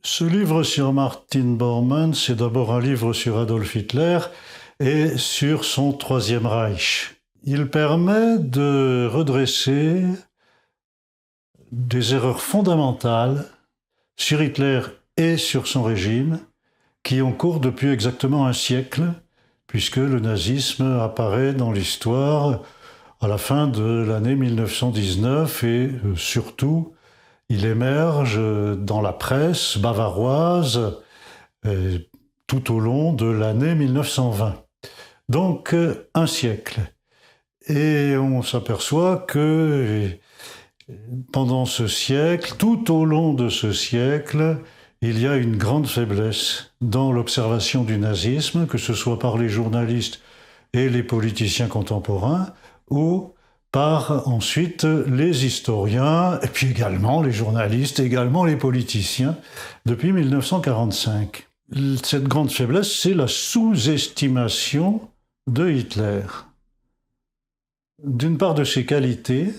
Ce livre sur Martin Bormann, c'est d'abord un livre sur Adolf Hitler et sur son Troisième Reich. Il permet de redresser des erreurs fondamentales sur Hitler et sur son régime qui ont cours depuis exactement un siècle, puisque le nazisme apparaît dans l'histoire à la fin de l'année 1919 et surtout il émerge dans la presse bavaroise tout au long de l'année 1920. Donc un siècle. Et on s'aperçoit que pendant ce siècle, tout au long de ce siècle, il y a une grande faiblesse dans l'observation du nazisme, que ce soit par les journalistes et les politiciens contemporains, ou par ensuite les historiens, et puis également les journalistes, également les politiciens, depuis 1945. Cette grande faiblesse, c'est la sous-estimation de Hitler. D'une part de ses qualités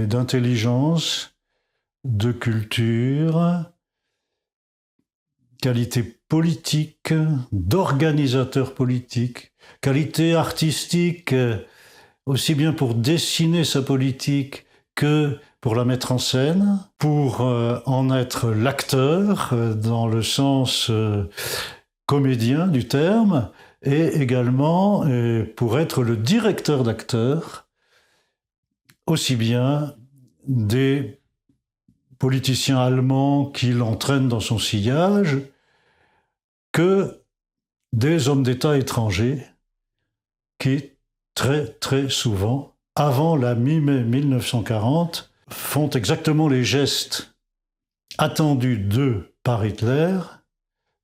d'intelligence, de culture, qualité politique, d'organisateur politique, qualité artistique, aussi bien pour dessiner sa politique que pour la mettre en scène, pour en être l'acteur dans le sens comédien du terme, et également pour être le directeur d'acteurs, aussi bien des politiciens allemands qui l'entraînent dans son sillage que des hommes d'État étrangers qui, très souvent, avant la mi-mai 1940, font exactement les gestes attendus d'eux par Hitler,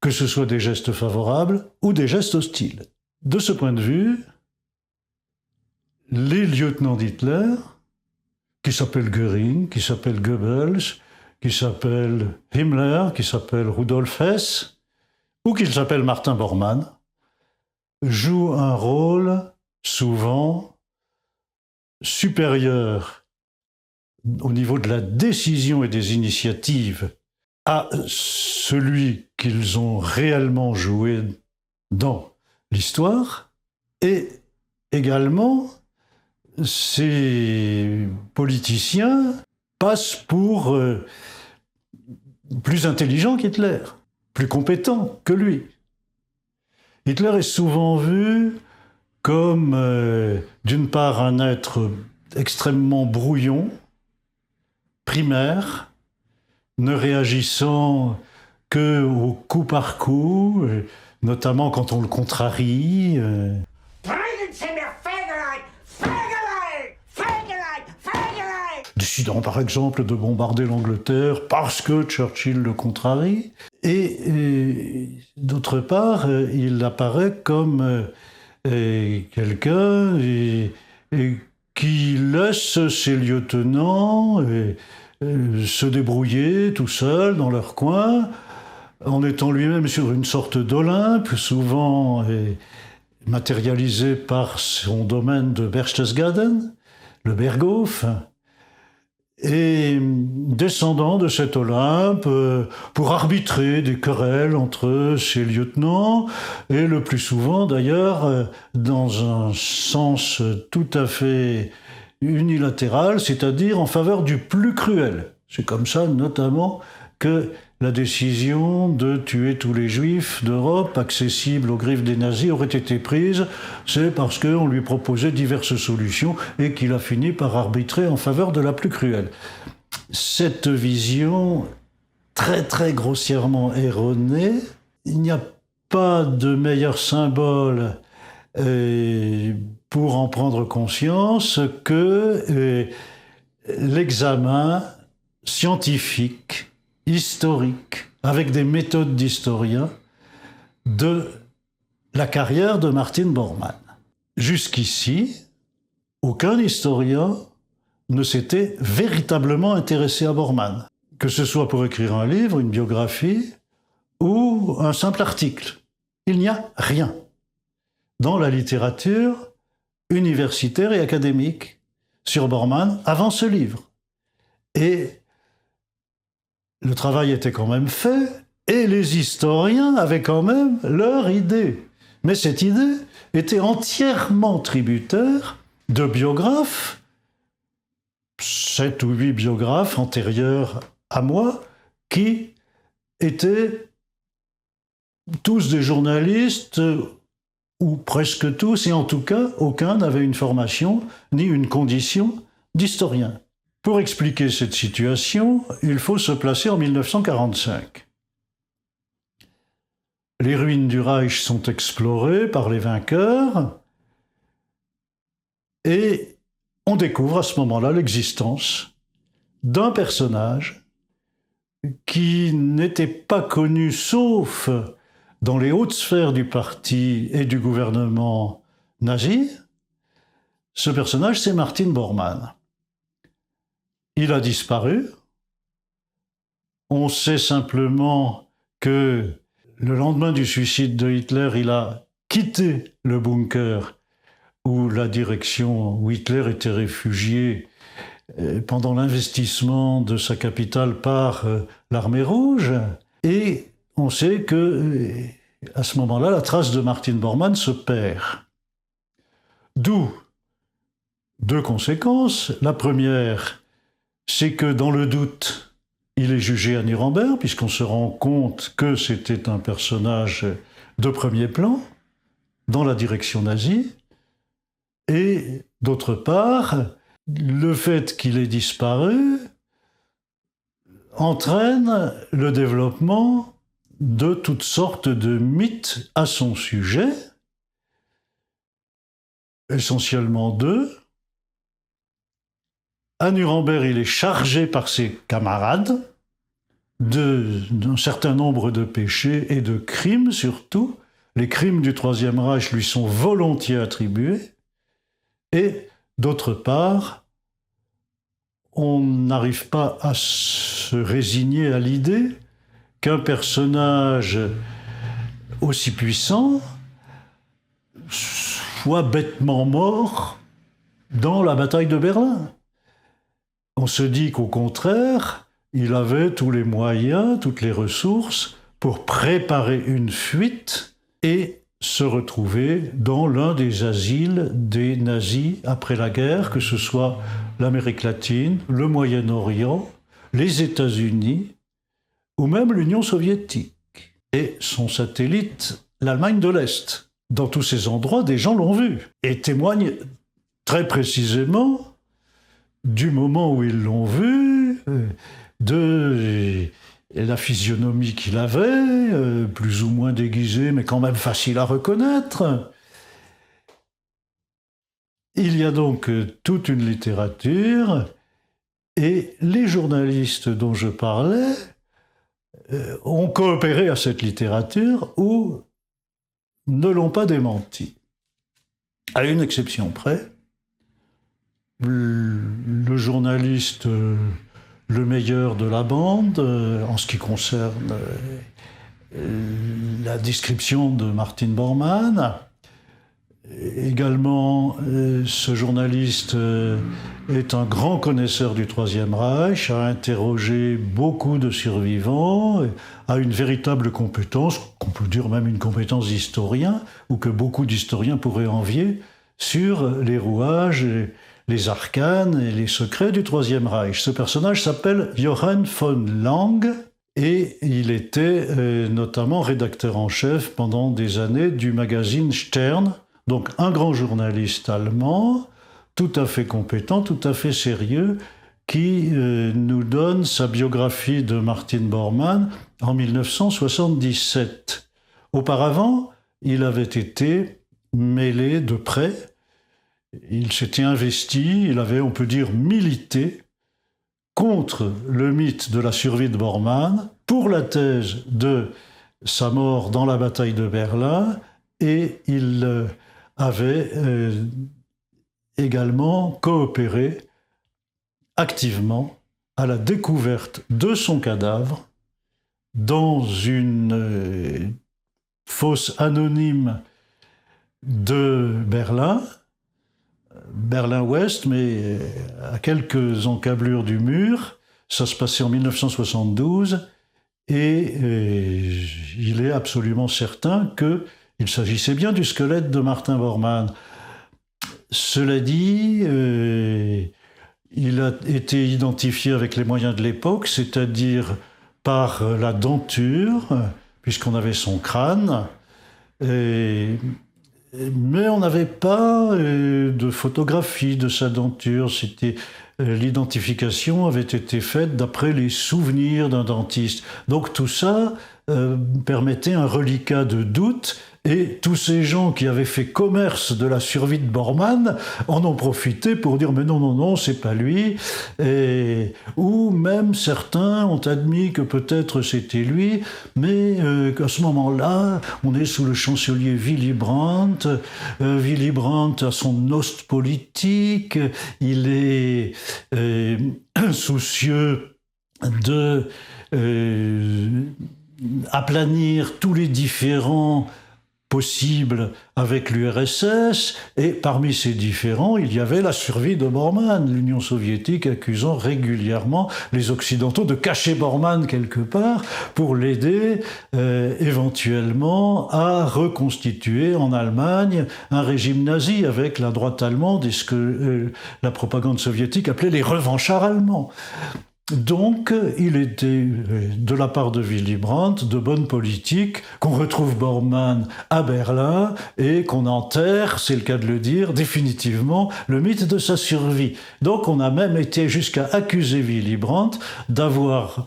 que ce soit des gestes favorables ou des gestes hostiles. De ce point de vue, les lieutenants d'Hitler, qui s'appellent Göring, qui s'appellent Goebbels, qui s'appelle Himmler, qui s'appelle Rudolf Hess, ou qui s'appelle Martin Bormann, jouent un rôle souvent supérieur au niveau de la décision et des initiatives à celui qu'ils ont réellement joué dans l'histoire, et également ces politiciens passent pour plus intelligents qu'Hitler, plus compétents que lui. Hitler est souvent vu comme, d'une part, un être extrêmement brouillon, primaire, ne réagissant qu'au coup par coup, notamment quand on le contrarie. Décidant par exemple de bombarder l'Angleterre parce que Churchill le contrarie. Et d'autre part, il apparaît comme quelqu'un qui laisse ses lieutenants se débrouiller tout seuls dans leur coin, en étant lui-même sur une sorte d'Olympe, souvent matérialisé par son domaine de Berchtesgaden, le Berghof, et descendant de cet Olympe pour arbitrer des querelles entre ses lieutenants, et le plus souvent d'ailleurs dans un sens tout à fait unilatéral, c'est-à-dire en faveur du plus cruel. C'est comme ça notamment que la décision de tuer tous les juifs d'Europe accessibles aux griffes des nazis aurait été prise, c'est parce qu'on lui proposait diverses solutions et qu'il a fini par arbitrer en faveur de la plus cruelle. Cette vision très grossièrement erronée, il n'y a pas de meilleur symbole pour en prendre conscience que l'examen scientifique, historique, avec des méthodes d'historien, de la carrière de Martin Bormann. Jusqu'ici, aucun historien ne s'était véritablement intéressé à Bormann, que ce soit pour écrire un livre, une biographie, ou un simple article. Il n'y a rien dans la littérature universitaire et académique sur Bormann avant ce livre. Et le travail était quand même fait et les historiens avaient quand même leur idée. Mais cette idée était entièrement tributaire de biographes, 7 ou 8 biographes antérieurs à moi, qui étaient tous des journalistes, ou presque tous, et en tout cas, aucun n'avait une formation ni une condition d'historien. Pour expliquer cette situation, il faut se placer en 1945. Les ruines du Reich sont explorées par les vainqueurs et on découvre à ce moment-là l'existence d'un personnage qui n'était pas connu sauf dans les hautes sphères du parti et du gouvernement nazi. Ce personnage, c'est Martin Bormann. Il a disparu. On sait simplement que le lendemain du suicide de Hitler, il a quitté le bunker où la direction, où Hitler était réfugié pendant l'investissement de sa capitale par l'armée rouge. Et on sait que, à ce moment-là, la trace de Martin Bormann se perd. D'où 2 conséquences. La première, c'est que dans le doute, il est jugé à Nuremberg, puisqu'on se rend compte que c'était un personnage de premier plan dans la direction nazie. Et d'autre part, le fait qu'il ait disparu entraîne le développement de toutes sortes de mythes à son sujet, essentiellement 2. À Nuremberg, il est chargé par ses camarades d'un certain nombre de péchés et de crimes surtout. Les crimes du Troisième Reich lui sont volontiers attribués. Et d'autre part, on n'arrive pas à se résigner à l'idée qu'un personnage aussi puissant soit bêtement mort dans la bataille de Berlin. On se dit qu'au contraire, il avait tous les moyens, toutes les ressources pour préparer une fuite et se retrouver dans l'un des asiles des nazis après la guerre, que ce soit l'Amérique latine, le Moyen-Orient, les États-Unis ou même l'Union soviétique et son satellite, l'Allemagne de l'Est. Dans tous ces endroits, des gens l'ont vu et témoignent très précisément du moment où ils l'ont vu, de la physionomie qu'il avait, plus ou moins déguisée, mais quand même facile à reconnaître. Il y a donc toute une littérature, et les journalistes dont je parlais ont coopéré à cette littérature ou ne l'ont pas démenti. À une exception près, le journaliste le meilleur de la bande, en ce qui concerne la description de Martin Bormann. Également, ce journaliste est un grand connaisseur du Troisième Reich, a interrogé beaucoup de survivants, a une véritable compétence, qu'on peut dire même une compétence d'historien, ou que beaucoup d'historiens pourraient envier, sur les rouages, les arcanes et les secrets du Troisième Reich. Ce personnage s'appelle Johann von Lang et il était notamment rédacteur en chef pendant des années du magazine Stern, donc un grand journaliste allemand, tout à fait compétent, tout à fait sérieux, qui nous donne sa biographie de Martin Bormann en 1977. Auparavant, il avait été mêlé de près. Il s'était investi, il avait, on peut dire, milité contre le mythe de la survie de Bormann, pour la thèse de sa mort dans la bataille de Berlin, et il avait également coopéré activement à la découverte de son cadavre dans une fosse anonyme de Berlin, Berlin-Ouest, mais à quelques encablures du mur, Ça se passait en 1972 et il est absolument certain qu'il s'agissait bien du squelette de Martin Bormann. Cela dit, il a été identifié avec les moyens de l'époque, c'est-à-dire par la denture, puisqu'on avait son crâne, mais on n'avait pas de photographie de sa denture. L'identification avait été faite d'après les souvenirs d'un dentiste. Donc tout ça permettait un reliquat de doute, et tous ces gens qui avaient fait commerce de la survie de Bormann en ont profité pour dire mais non, non, non, c'est pas lui. Ou même certains ont admis que peut-être c'était lui, mais qu'à ce moment-là, on est sous le chancelier Willy Brandt. Willy Brandt a son ost politique, il est soucieux de aplanir tous les différends possibles avec l'URSS, et parmi ces différends, il y avait la survie de Bormann, l'Union soviétique accusant régulièrement les Occidentaux de cacher Bormann quelque part pour l'aider éventuellement à reconstituer en Allemagne un régime nazi avec la droite allemande et ce que la propagande soviétique appelait les revanchards allemands. Donc, il était, de la part de Willy Brandt, de bonne politique qu'on retrouve Bormann à Berlin et qu'on enterre, c'est le cas de le dire, définitivement le mythe de sa survie. Donc, on a même été jusqu'à accuser Willy Brandt d'avoir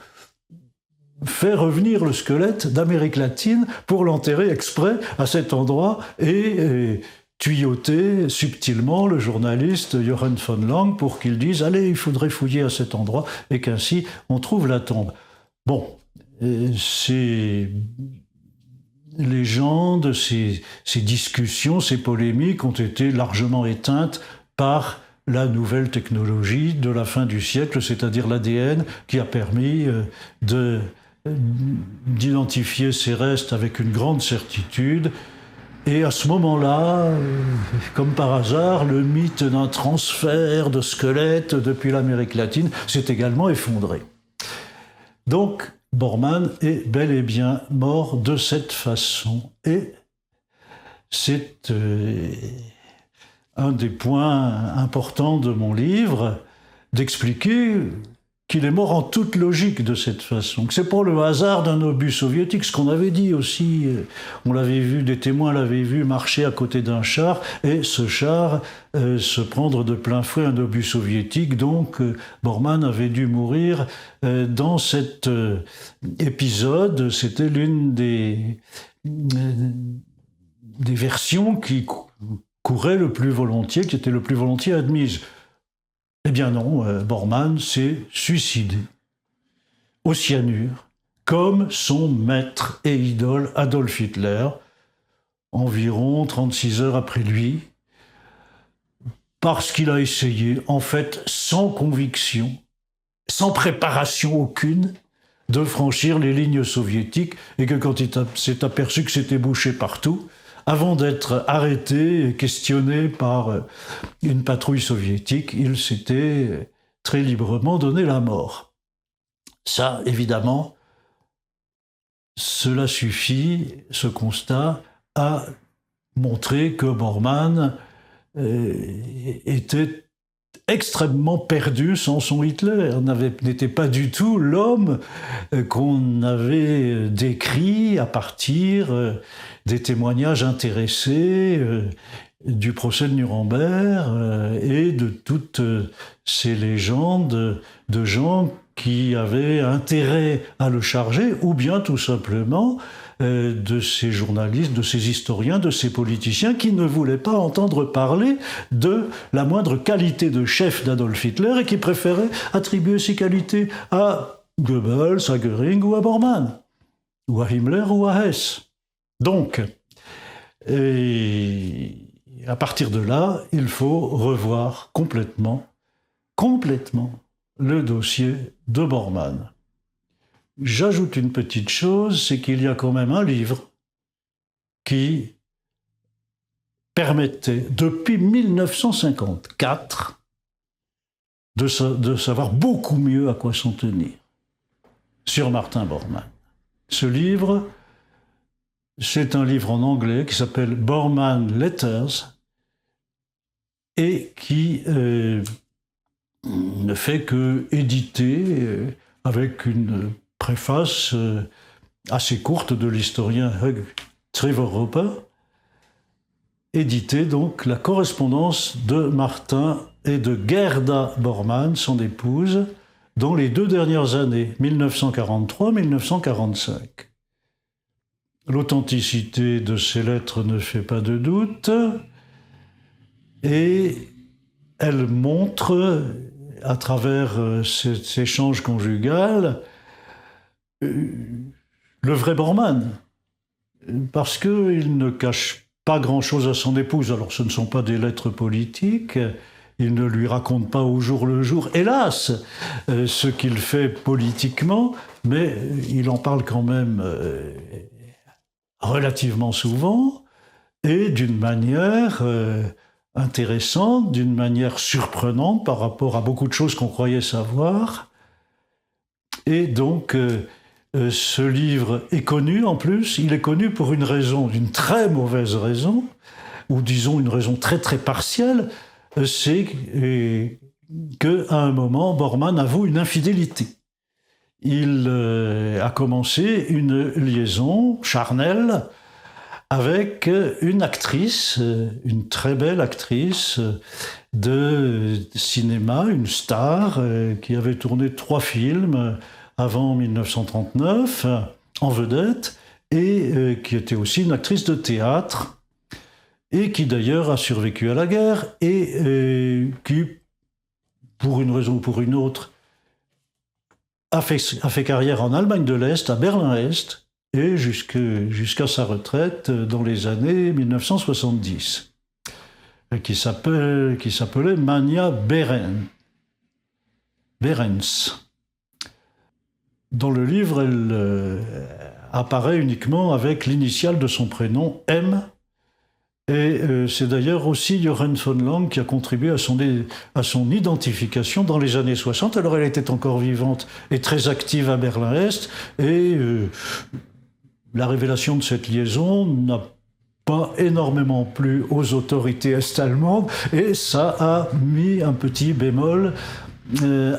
fait revenir le squelette d'Amérique latine pour l'enterrer exprès à cet endroit et tuyauter subtilement le journaliste Johann von Lang pour qu'il dise « Allez, il faudrait fouiller à cet endroit » et qu'ainsi on trouve la tombe. Bon, ces légendes, ces discussions, ces polémiques ont été largement éteintes par la nouvelle technologie de la fin du siècle, c'est-à-dire l'ADN, qui a permis d'identifier ces restes avec une grande certitude. Et à ce moment-là, comme par hasard, le mythe d'un transfert de squelettes depuis l'Amérique latine s'est également effondré. Donc, Bormann est bel et bien mort de cette façon. Et c'est un des points importants de mon livre, d'expliquer qu'il est mort en toute logique de cette façon, que c'est pas le hasard d'un obus soviétique, ce qu'on avait dit aussi, on l'avait vu, des témoins l'avaient vu marcher à côté d'un char, et ce char se prendre de plein fouet un obus soviétique, donc Bormann avait dû mourir dans cet épisode. C'était l'une des versions qui courait le plus volontiers, qui était le plus volontiers admise. Eh bien non, Bormann s'est suicidé au cyanure, comme son maître et idole Adolf Hitler, environ 36 heures après lui, parce qu'il a essayé, en fait, sans conviction, sans préparation aucune, de franchir les lignes soviétiques, et que quand il s'est aperçu que c'était bouché partout, avant d'être arrêté et questionné par une patrouille soviétique, il s'était très librement donné la mort. Ça, évidemment, cela suffit, ce constat, à montrer que Bormann était extrêmement perdu sans son Hitler, n'était pas du tout l'homme qu'on avait décrit à partir des témoignages intéressés du procès de Nuremberg et de toutes ces légendes de gens qui avaient intérêt à le charger, ou bien tout simplement de ces journalistes, de ces historiens, de ces politiciens qui ne voulaient pas entendre parler de la moindre qualité de chef d'Adolf Hitler et qui préféraient attribuer ces qualités à Goebbels, à Göring ou à Bormann, ou à Himmler ou à Hess. Donc, à partir de là, il faut revoir complètement le dossier de Bormann. J'ajoute une petite chose, c'est qu'il y a quand même un livre qui permettait, depuis 1954, de savoir beaucoup mieux à quoi s'en tenir sur Martin Bormann. Ce livre, c'est un livre en anglais qui s'appelle Bormann Letters et qui ne fait que éditer avec une préface assez courte de l'historien Hugh Trevor Roper, éditer donc la correspondance de Martin et de Gerda Bormann, son épouse, dans les 2 dernières années, 1943-1945. L'authenticité de ces lettres ne fait pas de doute, et elle montre, à travers cet échange conjugal, le vrai Bormann, parce qu'il ne cache pas grand-chose à son épouse. Alors ce ne sont pas des lettres politiques, il ne lui raconte pas au jour le jour, hélas, ce qu'il fait politiquement, mais il en parle quand même relativement souvent, et d'une manière intéressante, d'une manière surprenante par rapport à beaucoup de choses qu'on croyait savoir. Et donc, ce livre est connu en plus, il est connu pour une raison, une très mauvaise raison, ou disons une raison très très partielle, c'est qu'à un moment, Bormann avoue une infidélité. Il a commencé une liaison charnelle avec une actrice, une très belle actrice de cinéma, une star, qui avait tourné 3 films avant 1939, en vedette, et qui était aussi une actrice de théâtre, et qui d'ailleurs a survécu à la guerre, et qui, pour une raison ou pour une autre, a fait carrière en Allemagne de l'Est, à Berlin-Est, et jusqu'à sa retraite dans les années 1970, qui s'appelait Mania Behrens. Dans le livre, elle apparaît uniquement avec l'initiale de son prénom, M, et c'est d'ailleurs aussi Johann von Lang qui a contribué à son identification dans les années 60. Alors elle était encore vivante et très active à Berlin-Est, et la révélation de cette liaison n'a pas énormément plu aux autorités est-allemandes, et ça a mis un petit bémol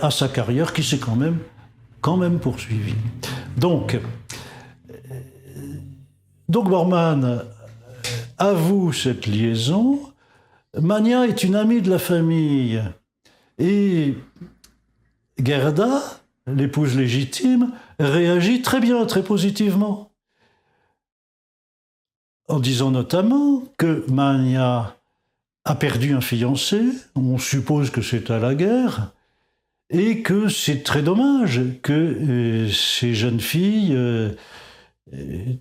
à sa carrière qui s'est quand même poursuivie. Donc Bormann avoue cette liaison. Mania est une amie de la famille, et Gerda, l'épouse légitime, réagit très bien, très positivement, en disant notamment que Mania a perdu un fiancé, on suppose que c'est à la guerre, et que c'est très dommage que ces jeunes filles,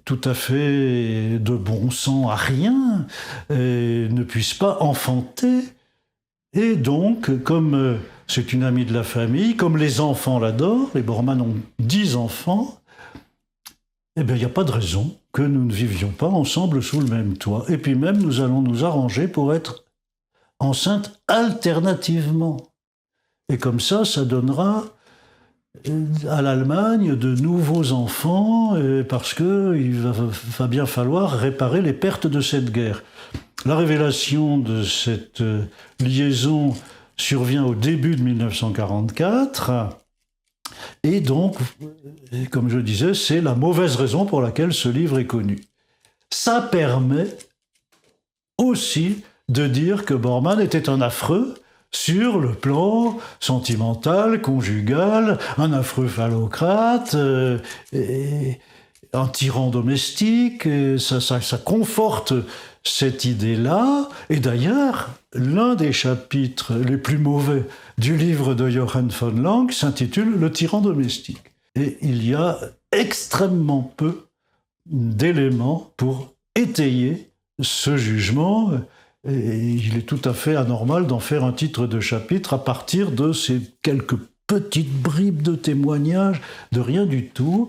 tout à fait de bon sang à rien, ne puissent pas enfanter. Et donc, comme c'est une amie de la famille, comme les enfants l'adorent, les Bormann ont 10 enfants, eh bien, il n'y a pas de raison que nous ne vivions pas ensemble sous le même toit. Et puis même, nous allons nous arranger pour être enceintes alternativement. Et comme ça donnera à l'Allemagne de nouveaux enfants, parce qu'il va bien falloir réparer les pertes de cette guerre. La révélation de cette liaison survient au début de 1944, et donc, comme je disais, c'est la mauvaise raison pour laquelle ce livre est connu. Ça permet aussi de dire que Bormann était un affreux sur le plan sentimental, conjugal, un affreux phallocrate, un tyran domestique, ça conforte cette idée-là. Et d'ailleurs, l'un des chapitres les plus mauvais du livre de Johann von Lang s'intitule « Le tyran domestique ». Et il y a extrêmement peu d'éléments pour étayer ce jugement. Et il est tout à fait anormal d'en faire un titre de chapitre à partir de ces quelques petites bribes de témoignages, de rien du tout,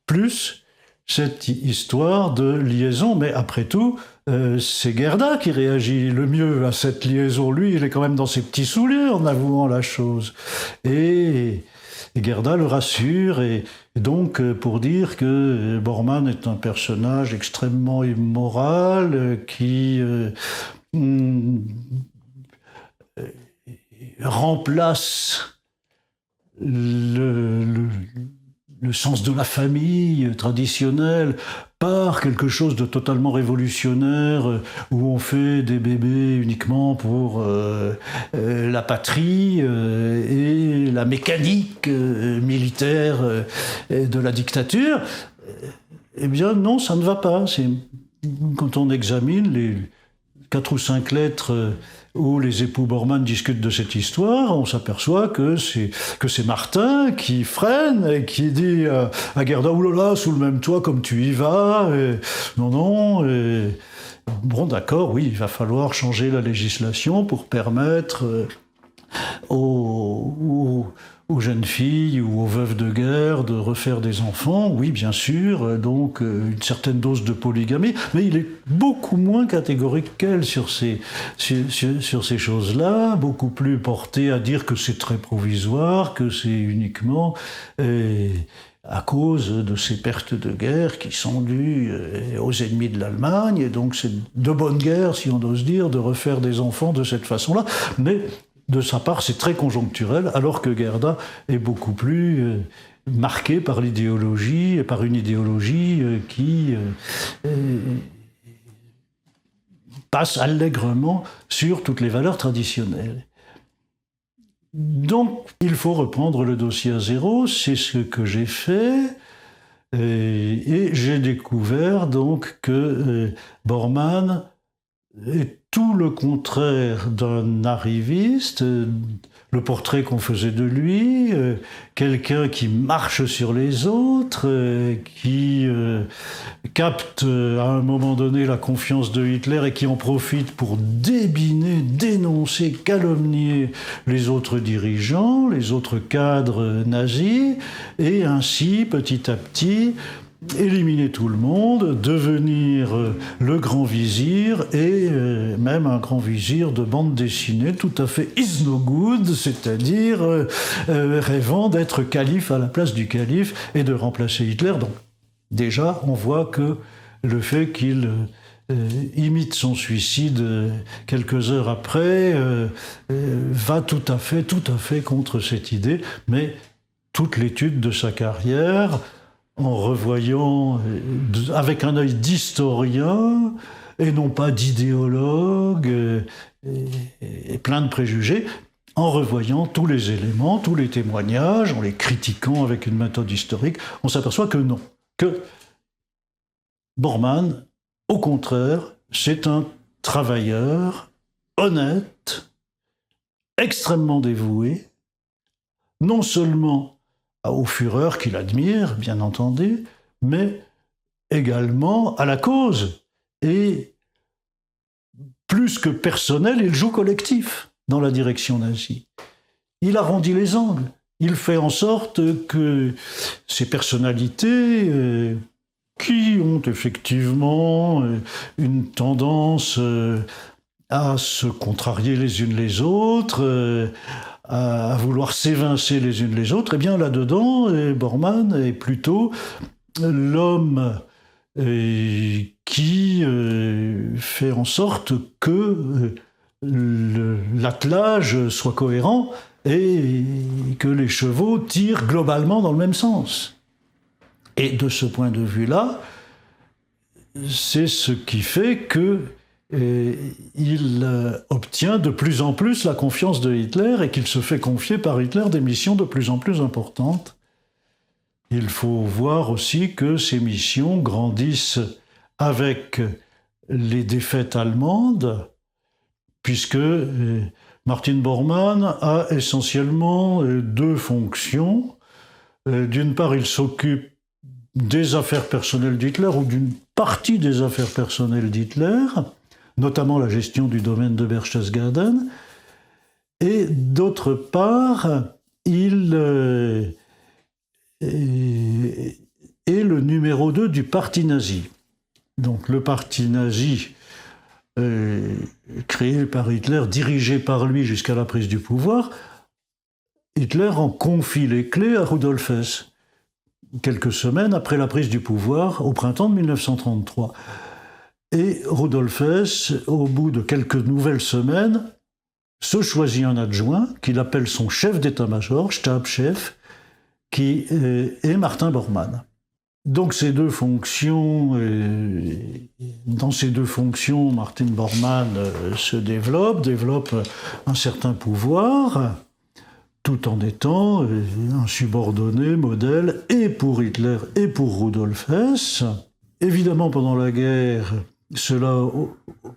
plus cette histoire de liaison. Mais après tout, c'est Gerda qui réagit le mieux à cette liaison. Lui, il est quand même dans ses petits souliers en avouant la chose. Et Gerda le rassure, et donc pour dire que Bormann est un personnage extrêmement immoral, qui remplace le sens de la famille traditionnelle par quelque chose de totalement révolutionnaire, où on fait des bébés uniquement pour la patrie et la mécanique militaire de la dictature. Eh bien non, ça ne va pas. Quand on examine les 4 ou 5 lettres où les époux Bormann discutent de cette histoire, on s'aperçoit que c'est Martin qui freine et qui dit à Gerda: « Oulala, sous le même toit comme tu y vas, et non, et bon d'accord, oui, il va falloir changer la législation pour permettre aux jeunes filles ou aux veuves de guerre de refaire des enfants, oui bien sûr, donc une certaine dose de polygamie, mais il est beaucoup moins catégorique qu'elle sur ces choses-là, beaucoup plus porté à dire que c'est très provisoire, que c'est uniquement à cause de ces pertes de guerre qui sont dues aux ennemis de l'Allemagne, et donc c'est de bonne guerre, si on ose dire, de refaire des enfants de cette façon-là, mais de sa part, c'est très conjoncturel, alors que Gerda est beaucoup plus marquée par l'idéologie, par une idéologie qui passe allègrement sur toutes les valeurs traditionnelles. Donc, il faut reprendre le dossier à zéro, c'est ce que j'ai fait, et j'ai découvert donc que Bormann est tout le contraire d'un arriviste, le portrait qu'on faisait de lui, quelqu'un qui marche sur les autres, qui capte à un moment donné la confiance de Hitler et qui en profite pour débiner, dénoncer, calomnier les autres dirigeants, les autres cadres nazis, et ainsi, petit à petit, éliminer tout le monde, devenir le grand vizir, et même un grand vizir de bande dessinée tout à fait is no good, c'est-à-dire rêvant d'être calife à la place du calife et de remplacer Hitler. Donc déjà, on voit que le fait qu'il imite son suicide quelques heures après va tout à fait contre cette idée, mais toute l'étude de sa carrière, en revoyant avec un œil d'historien et non pas d'idéologue et plein de préjugés, en revoyant tous les éléments, tous les témoignages, en les critiquant avec une méthode historique, on s'aperçoit que non, que Bormann, au contraire, c'est un travailleur honnête, extrêmement dévoué, non seulement au Führer qu'il admire, bien entendu, mais également à la cause. Et plus que personnel, il joue collectif dans la direction nazie. Il arrondit les angles. Il fait en sorte que ces personnalités qui ont effectivement une tendance à se contrarier les unes les autres, à vouloir s'évincer les unes les autres, et bien là-dedans, Bormann est plutôt l'homme qui fait en sorte que l'attelage soit cohérent et que les chevaux tirent globalement dans le même sens. Et de ce point de vue-là, c'est ce qui fait que il obtient de plus en plus la confiance de Hitler et qu'il se fait confier par Hitler des missions de plus en plus importantes. Il faut voir aussi que ces missions grandissent avec les défaites allemandes, puisque Martin Bormann a essentiellement 2 fonctions. D'une part, il s'occupe des affaires personnelles d'Hitler, ou d'une partie des affaires personnelles d'Hitler, notamment la gestion du domaine de Berchtesgaden, et d'autre part, il et le numéro 2 du parti nazi. Donc le parti nazi, créé par Hitler, dirigé par lui jusqu'à la prise du pouvoir, Hitler en confie les clés à Rudolf Hess, quelques semaines après la prise du pouvoir, au printemps de 1933. Et Rudolf Hess, au bout de quelques nouvelles semaines, se choisit un adjoint qu'il appelle son chef d'état-major, Stabschef, qui est Martin Bormann. Donc dans ces deux fonctions, Martin Bormann se développe un certain pouvoir, tout en étant un subordonné modèle et pour Hitler et pour Rudolf Hess. Évidemment, pendant la guerre, cela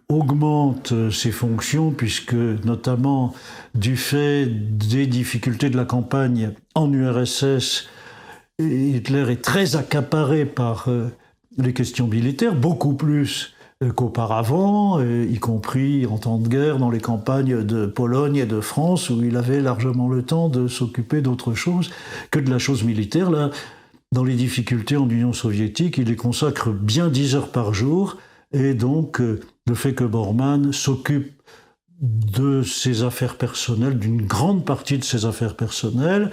augmente ses fonctions, puisque notamment du fait des difficultés de la campagne en URSS, Hitler est très accaparé par les questions militaires, beaucoup plus qu'auparavant, y compris en temps de guerre dans les campagnes de Pologne et de France, où il avait largement le temps de s'occuper d'autre chose que de la chose militaire. Là, dans les difficultés en Union soviétique, il y consacre bien 10 heures par jour, et donc le fait que Bormann s'occupe de ses affaires personnelles, d'une grande partie de ses affaires personnelles,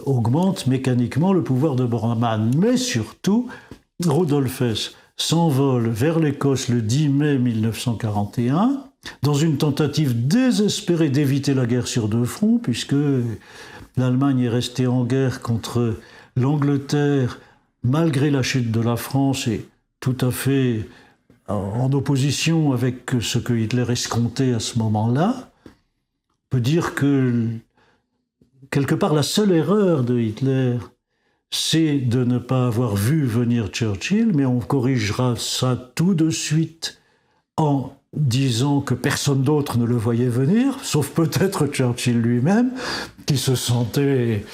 augmente mécaniquement le pouvoir de Bormann. Mais surtout, Rudolf Hess s'envole vers l'Écosse le 10 mai 1941, dans une tentative désespérée d'éviter la guerre sur deux fronts, puisque l'Allemagne est restée en guerre contre l'Angleterre, malgré la chute de la France, et tout à fait en opposition avec ce que Hitler escomptait à ce moment-là. On peut dire que, quelque part, la seule erreur de Hitler, c'est de ne pas avoir vu venir Churchill, mais on corrigera ça tout de suite en disant que personne d'autre ne le voyait venir, sauf peut-être Churchill lui-même, qui se sentait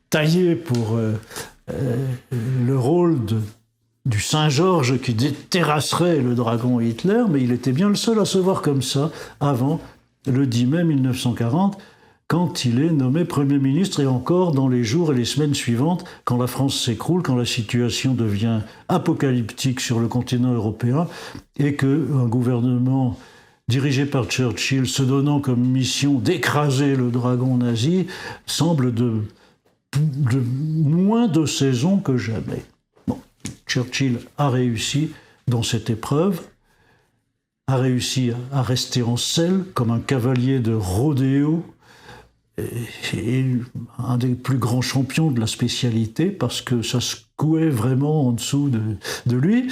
taillé pour le rôle du Saint-Georges qui terrasserait le dragon Hitler, mais il était bien le seul à se voir comme ça avant le 10 mai 1940, quand il est nommé Premier ministre, et encore dans les jours et les semaines suivantes, quand la France s'écroule, quand la situation devient apocalyptique sur le continent européen, et qu'un gouvernement dirigé par Churchill, se donnant comme mission d'écraser le dragon nazi, semble de moins de saison que jamais. Bon, Churchill a réussi dans cette épreuve, a réussi à rester en selle comme un cavalier de rodéo, et un des plus grands champions de la spécialité, parce que ça secouait vraiment en dessous de lui.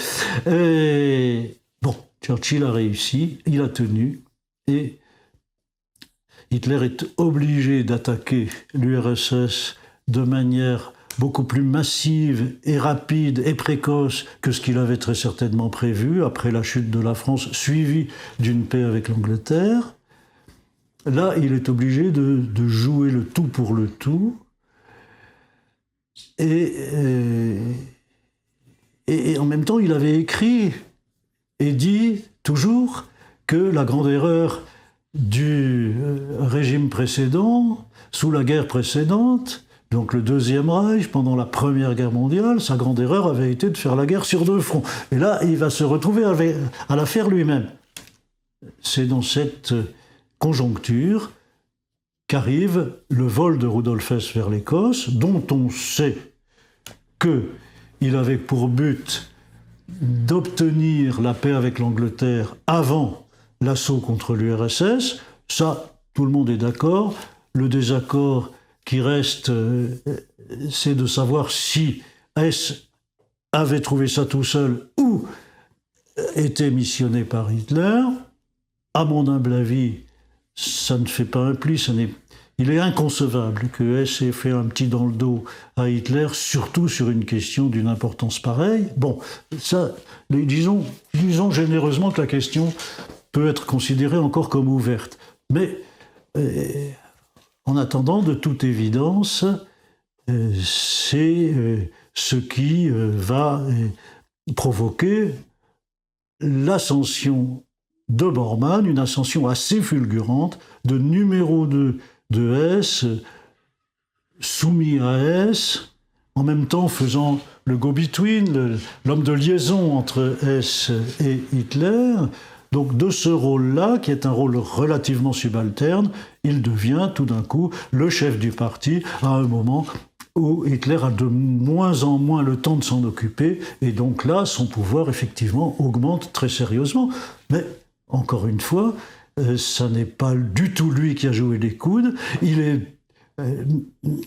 Et bon, Churchill a réussi, il a tenu, et Hitler est obligé d'attaquer l'URSS de manière beaucoup plus massive et rapide et précoce que ce qu'il avait très certainement prévu, après la chute de la France, suivie d'une paix avec l'Angleterre. Là, il est obligé de jouer le tout pour le tout. Et en même temps, il avait écrit et dit toujours que la grande erreur du régime précédent, sous la guerre précédente, donc le Deuxième Reich, pendant la Première Guerre mondiale, sa grande erreur avait été de faire la guerre sur deux fronts. Et là, il va se retrouver à la faire lui-même. C'est dans cette conjoncture qu'arrive le vol de Rudolf Hess vers l'Écosse, dont on sait qu'il avait pour but d'obtenir la paix avec l'Angleterre avant l'assaut contre l'URSS. Ça, tout le monde est d'accord. Le désaccord qui reste, c'est de savoir si Hess avait trouvé ça tout seul ou était missionné par Hitler. À mon humble avis, ça ne fait pas un pli, il est inconcevable que Hess ait fait un petit dans le dos à Hitler, surtout sur une question d'une importance pareille. Bon, ça, disons généreusement que la question peut être considérée encore comme ouverte. Mais en attendant, de toute évidence, c'est ce qui va provoquer l'ascension de Bormann, une ascension assez fulgurante, de numéro 2 de Hess, soumis à Hess, en même temps faisant le go-between, l'homme de liaison entre Hess et Hitler. Donc de ce rôle-là, qui est un rôle relativement subalterne, il devient tout d'un coup le chef du parti à un moment où Hitler a de moins en moins le temps de s'en occuper, et donc là, son pouvoir, effectivement, augmente très sérieusement. Mais, encore une fois, ça n'est pas du tout lui qui a joué les coudes. Il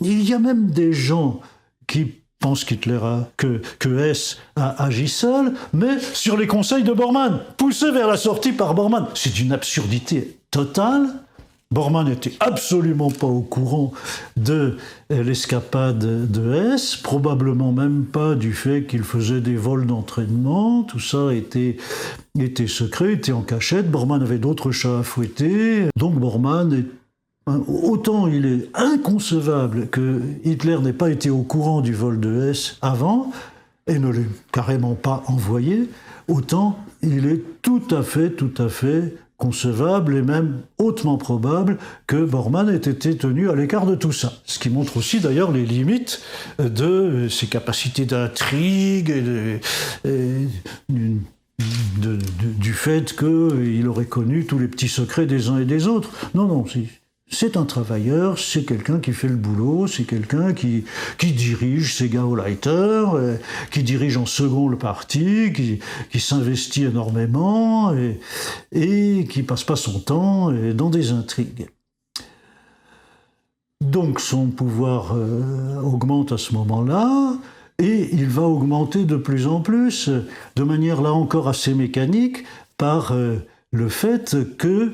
y a même des gens qui pensent que Hess a agi seul, mais sur les conseils de Bormann, poussé vers la sortie par Bormann. C'est une absurdité totale. Bormann n'était absolument pas au courant de l'escapade de Hess, probablement même pas du fait qu'il faisait des vols d'entraînement. Tout ça était secret, était en cachette. Bormann avait d'autres chats à fouetter. Donc Bormann, autant il est inconcevable que Hitler n'ait pas été au courant du vol de Hess avant et ne l'ait carrément pas envoyé, autant il est tout à fait concevable et même hautement probable que Bormann ait été tenu à l'écart de tout ça. Ce qui montre aussi d'ailleurs les limites de ses capacités d'intrigue et du fait qu'il aurait connu tous les petits secrets des uns et des autres. Non, c'est un travailleur, c'est quelqu'un qui fait le boulot, c'est quelqu'un qui dirige ses Gauleiter, qui dirige en second le parti, qui s'investit énormément et qui passe pas son temps dans des intrigues. Donc son pouvoir augmente à ce moment-là, et il va augmenter de plus en plus, de manière là encore assez mécanique, par le fait que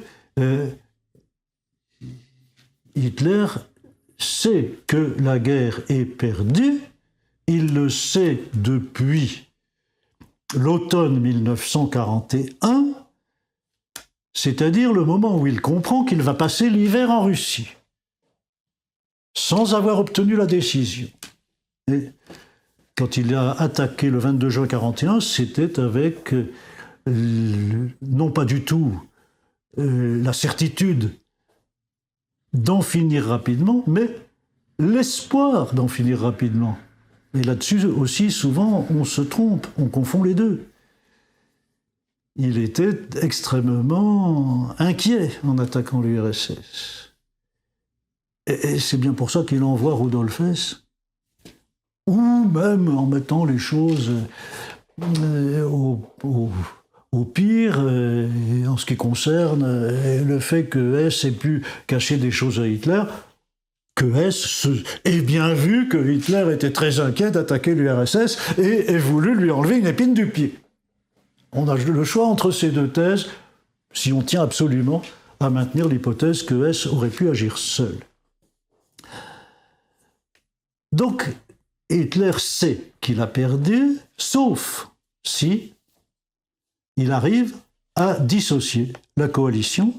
Hitler sait que la guerre est perdue, il le sait depuis l'automne 1941, c'est-à-dire le moment où il comprend qu'il va passer l'hiver en Russie, sans avoir obtenu la décision. Et quand il a attaqué le 22 juin 1941, c'était avec, non pas du tout la certitude d'en finir rapidement, mais l'espoir d'en finir rapidement. Et là-dessus aussi, souvent, on se trompe, on confond les deux. Il était extrêmement inquiet en attaquant l'URSS. Et c'est bien pour ça qu'il envoie Rudolf Hess, ou même en mettant les choses au pire, en ce qui concerne le fait que Hess ait pu cacher des choses à Hitler, que Hess ait bien vu que Hitler était très inquiet d'attaquer l'URSS et ait voulu lui enlever une épine du pied. On a le choix entre ces deux thèses, si on tient absolument à maintenir l'hypothèse que Hess aurait pu agir seul. Donc, Hitler sait qu'il a perdu, sauf si il arrive à dissocier la coalition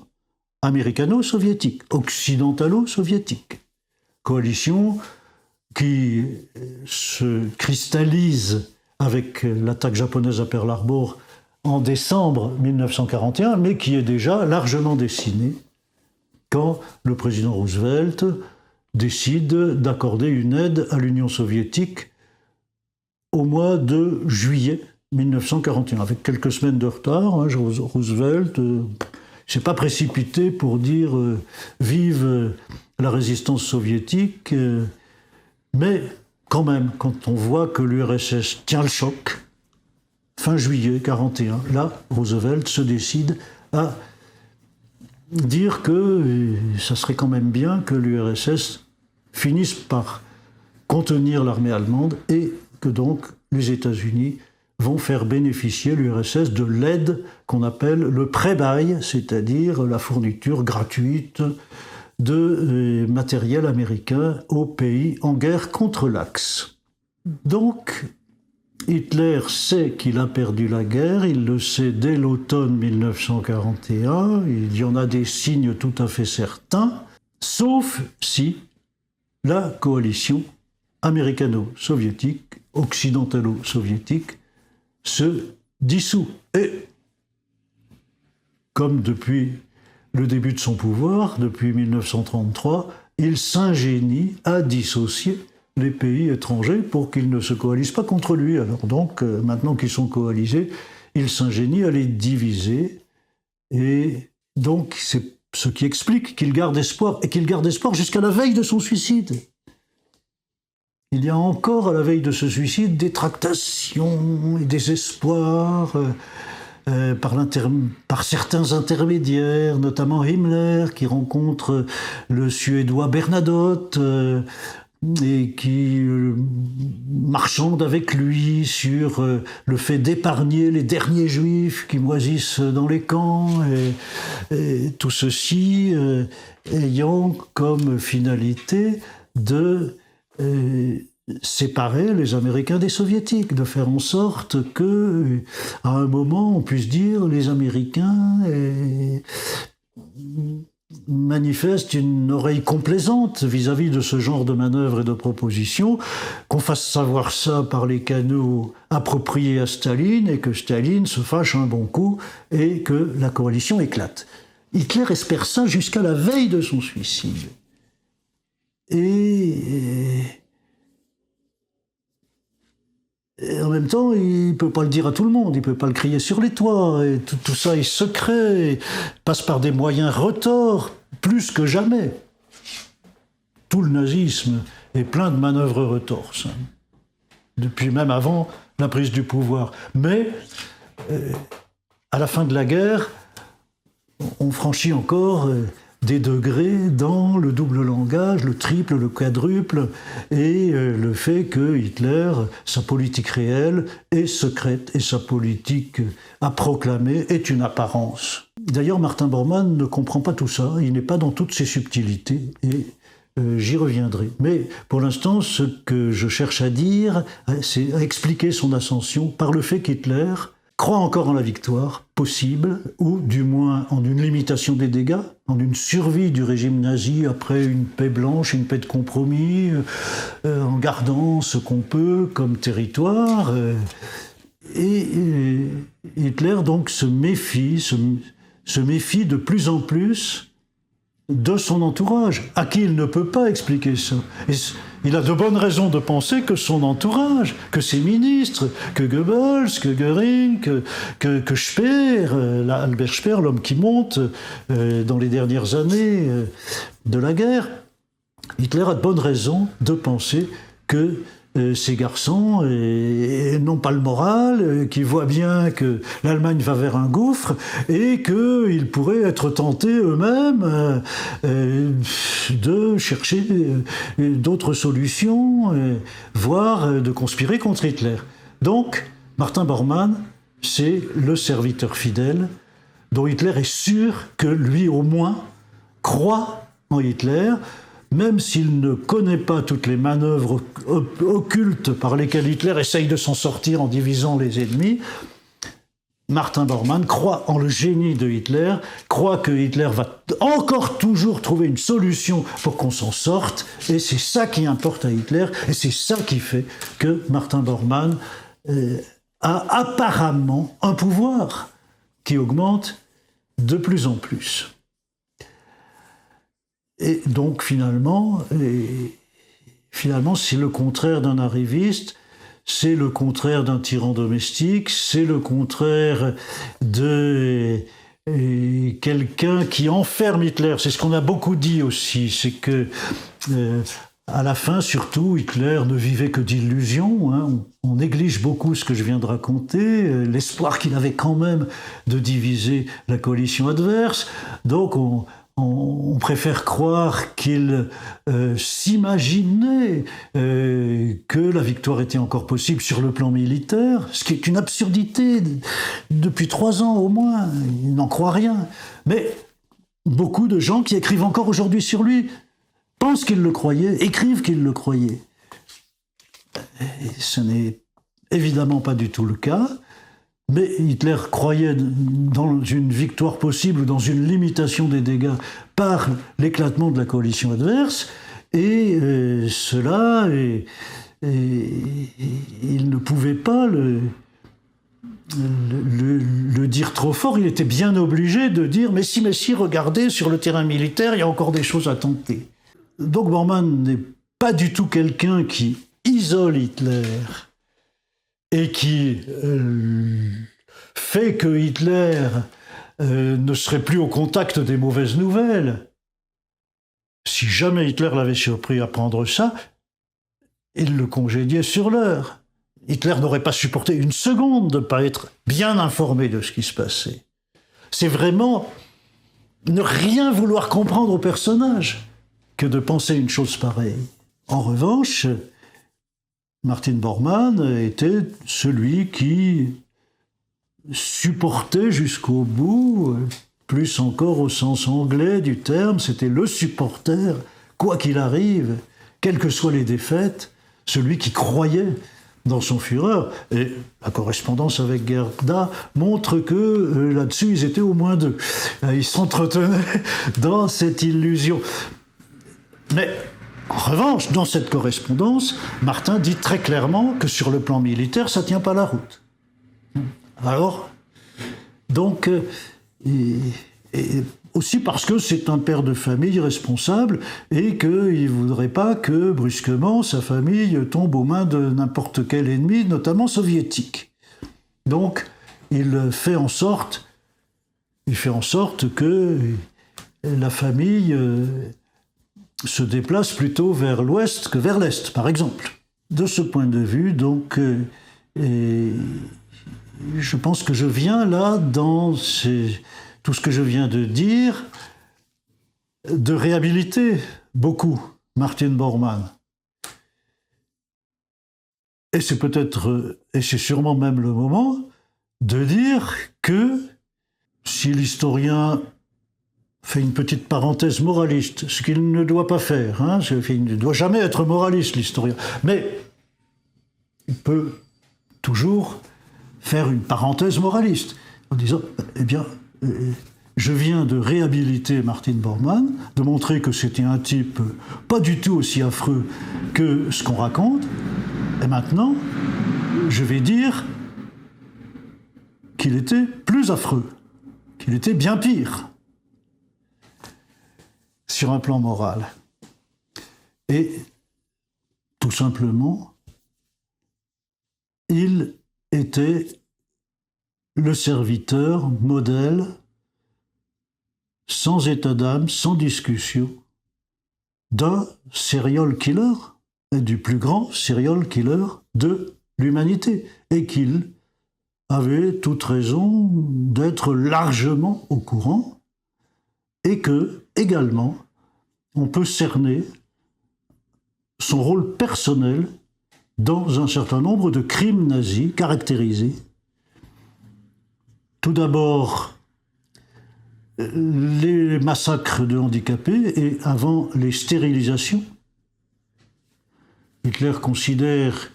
américano-soviétique, occidentalo-soviétique. Coalition qui se cristallise avec l'attaque japonaise à Pearl Harbor en décembre 1941, mais qui est déjà largement dessinée quand le président Roosevelt décide d'accorder une aide à l'Union soviétique au mois de juillet 1941, avec quelques semaines de retard. Roosevelt ne s'est pas précipité pour dire vive la résistance soviétique, mais quand même, quand on voit que l'URSS tient le choc, fin juillet 1941, là, Roosevelt se décide à dire que ça serait quand même bien que l'URSS finisse par contenir l'armée allemande et que donc les États-Unis vont faire bénéficier l'URSS de l'aide qu'on appelle le pré-bail, c'est-à-dire la fourniture gratuite de matériel américain aux pays en guerre contre l'Axe. Donc, Hitler sait qu'il a perdu la guerre, il le sait dès l'automne 1941, il y en a des signes tout à fait certains, sauf si la coalition américano-soviétique, occidentalo-soviétique, se dissout. Et comme depuis le début de son pouvoir, depuis 1933, il s'ingénie à dissocier les pays étrangers pour qu'ils ne se coalisent pas contre lui. Alors donc, maintenant qu'ils sont coalisés, il s'ingénie à les diviser. Et donc, c'est ce qui explique qu'il garde espoir, et qu'il garde espoir jusqu'à la veille de son suicide. Il y a encore, à la veille de ce suicide, des tractations et des espoirs par certains intermédiaires, notamment Himmler, qui rencontre le Suédois Bernadotte, et qui marchande avec lui sur le fait d'épargner les derniers juifs qui moisissent dans les camps, et tout ceci ayant comme finalité de séparer les Américains des Soviétiques, de faire en sorte que, à un moment, on puisse dire les Américains manifeste une oreille complaisante vis-à-vis de ce genre de manœuvres et de propositions, qu'on fasse savoir ça par les canaux appropriés à Staline et que Staline se fâche un bon coup et que la coalition éclate. Hitler espère ça jusqu'à la veille de son suicide. Et en même temps, il ne peut pas le dire à tout le monde, il ne peut pas le crier sur les toits, et tout ça est secret, passe par des moyens retors, plus que jamais. Tout le nazisme est plein de manœuvres retors, ça, depuis même avant la prise du pouvoir. Mais, à la fin de la guerre, on franchit encore des degrés dans le double langage, le triple, le quadruple, et le fait que Hitler, sa politique réelle est secrète, et sa politique à proclamer est une apparence. D'ailleurs, Martin Bormann ne comprend pas tout ça, il n'est pas dans toutes ses subtilités, et j'y reviendrai. Mais pour l'instant, ce que je cherche à dire, c'est à expliquer son ascension par le fait qu'Hitler croit encore en la victoire possible, ou du moins en une limitation des dégâts, en une survie du régime nazi après une paix blanche, une paix de compromis, en gardant ce qu'on peut comme territoire. Et Hitler donc se méfie de plus en plus de son entourage, à qui il ne peut pas expliquer ça. Et il a de bonnes raisons de penser que son entourage, que ses ministres, que Goebbels, que Göring, que Speer, Albert Speer, l'homme qui monte dans les dernières années de la guerre, Hitler a de bonnes raisons de penser que ces garçons n'ont pas le moral, qui voient bien que l'Allemagne va vers un gouffre et qu'ils pourraient être tentés eux-mêmes de chercher d'autres solutions, voire de conspirer contre Hitler. Donc, Martin Bormann, c'est le serviteur fidèle dont Hitler est sûr que lui, au moins, croit en Hitler, même s'il ne connaît pas toutes les manœuvres occultes par lesquelles Hitler essaye de s'en sortir en divisant les ennemis. Martin Bormann croit en le génie de Hitler, croit que Hitler va encore toujours trouver une solution pour qu'on s'en sorte, et c'est ça qui importe à Hitler, et c'est ça qui fait que Martin Bormann a apparemment un pouvoir qui augmente de plus en plus. Et donc finalement, c'est le contraire d'un arriviste, c'est le contraire d'un tyran domestique, c'est le contraire de quelqu'un qui enferme Hitler. C'est ce qu'on a beaucoup dit aussi, c'est que à la fin, surtout, Hitler ne vivait que d'illusions. Hein. On néglige beaucoup ce que je viens de raconter, l'espoir qu'il avait quand même de diviser la coalition adverse. Donc on préfère croire qu'il s'imaginait que la victoire était encore possible sur le plan militaire, ce qui est une absurdité depuis 3 ans au moins, il n'en croit rien. Mais beaucoup de gens qui écrivent encore aujourd'hui sur lui pensent qu'il le croyait, écrivent qu'il le croyait. Et ce n'est évidemment pas du tout le cas. Mais Hitler croyait dans une victoire possible ou dans une limitation des dégâts par l'éclatement de la coalition adverse, et cela, il ne pouvait pas le dire trop fort, il était bien obligé de dire « mais si, regardez, sur le terrain militaire, il y a encore des choses à tenter ». Donc Bormann n'est pas du tout quelqu'un qui isole Hitler et qui fait que Hitler ne serait plus au contact des mauvaises nouvelles. Si jamais Hitler l'avait surpris à prendre ça, il le congédiait sur l'heure. Hitler n'aurait pas supporté une seconde de ne pas être bien informé de ce qui se passait. C'est vraiment ne rien vouloir comprendre au personnage que de penser une chose pareille. En revanche, Martin Bormann était celui qui supportait jusqu'au bout, plus encore au sens anglais du terme, c'était le supporter, quoi qu'il arrive, quelles que soient les défaites, celui qui croyait dans son Führer. Et la correspondance avec Gerda montre que là-dessus, ils étaient au moins deux. Ils s'entretenaient dans cette illusion. Mais en revanche, dans cette correspondance, Martin dit très clairement que sur le plan militaire, ça ne tient pas la route. Alors, donc, et aussi parce que c'est un père de famille responsable et qu'il ne voudrait pas que, brusquement, sa famille tombe aux mains de n'importe quel ennemi, notamment soviétique. Donc, il fait en sorte que la famille se déplace plutôt vers l'ouest que vers l'est, par exemple. De ce point de vue, donc, je pense que je viens là, dans tout ce que je viens de dire, de réhabiliter beaucoup Martin Bormann. Et c'est peut-être, et c'est sûrement même le moment, de dire que si l'historien fait une petite parenthèse moraliste, ce qu'il ne doit pas faire, hein, il ne doit jamais être moraliste, l'historien, mais il peut toujours faire une parenthèse moraliste en disant, eh bien, je viens de réhabiliter Martin Bormann, de montrer que c'était un type pas du tout aussi affreux que ce qu'on raconte, et maintenant, je vais dire qu'il était plus affreux, qu'il était bien pire, sur un plan moral. Et, tout simplement, il était le serviteur modèle, sans état d'âme, sans discussion, d'un serial killer, et du plus grand serial killer de l'humanité, et qu'il avait toute raison d'être largement au courant, et que, également, on peut cerner son rôle personnel dans un certain nombre de crimes nazis caractérisés. Tout d'abord, les massacres de handicapés et avant les stérilisations. Hitler considère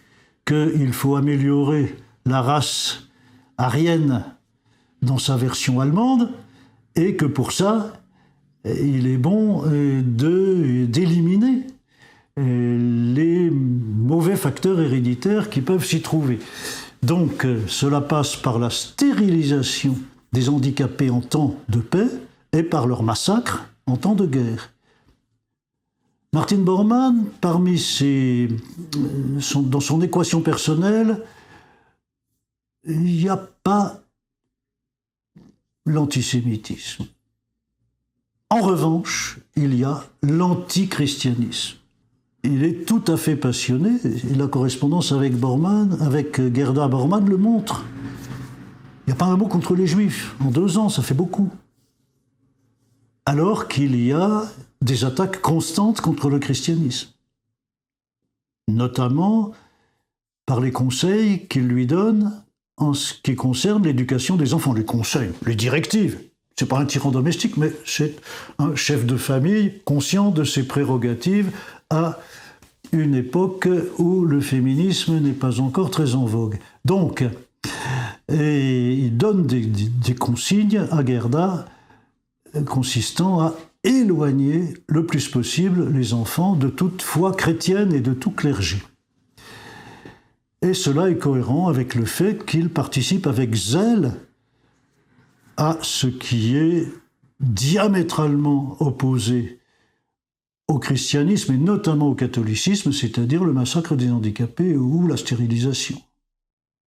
qu'il faut améliorer la race aryenne dans sa version allemande et que pour ça, il est bon d'éliminer les mauvais facteurs héréditaires qui peuvent s'y trouver. Donc, cela passe par la stérilisation des handicapés en temps de paix et par leur massacre en temps de guerre. Martin Bormann, dans son équation personnelle, il n'y a pas l'antisémitisme. En revanche, il y a l'antichristianisme. Il est tout à fait passionné, et la correspondance avec Gerda Bormann le montre. Il n'y a pas un mot contre les Juifs. En 2 ans, ça fait beaucoup. Alors qu'il y a des attaques constantes contre le christianisme. Notamment par les conseils qu'il lui donne en ce qui concerne l'éducation des enfants. Les conseils, les directives. C'est pas un tyran domestique, mais c'est un chef de famille conscient de ses prérogatives à une époque où le féminisme n'est pas encore très en vogue. Donc, il donne des consignes à Gerda consistant à éloigner le plus possible les enfants de toute foi chrétienne et de tout clergé. Et cela est cohérent avec le fait qu'il participe avec zèle à ce qui est diamétralement opposé au christianisme et notamment au catholicisme, c'est-à-dire le massacre des handicapés ou la stérilisation.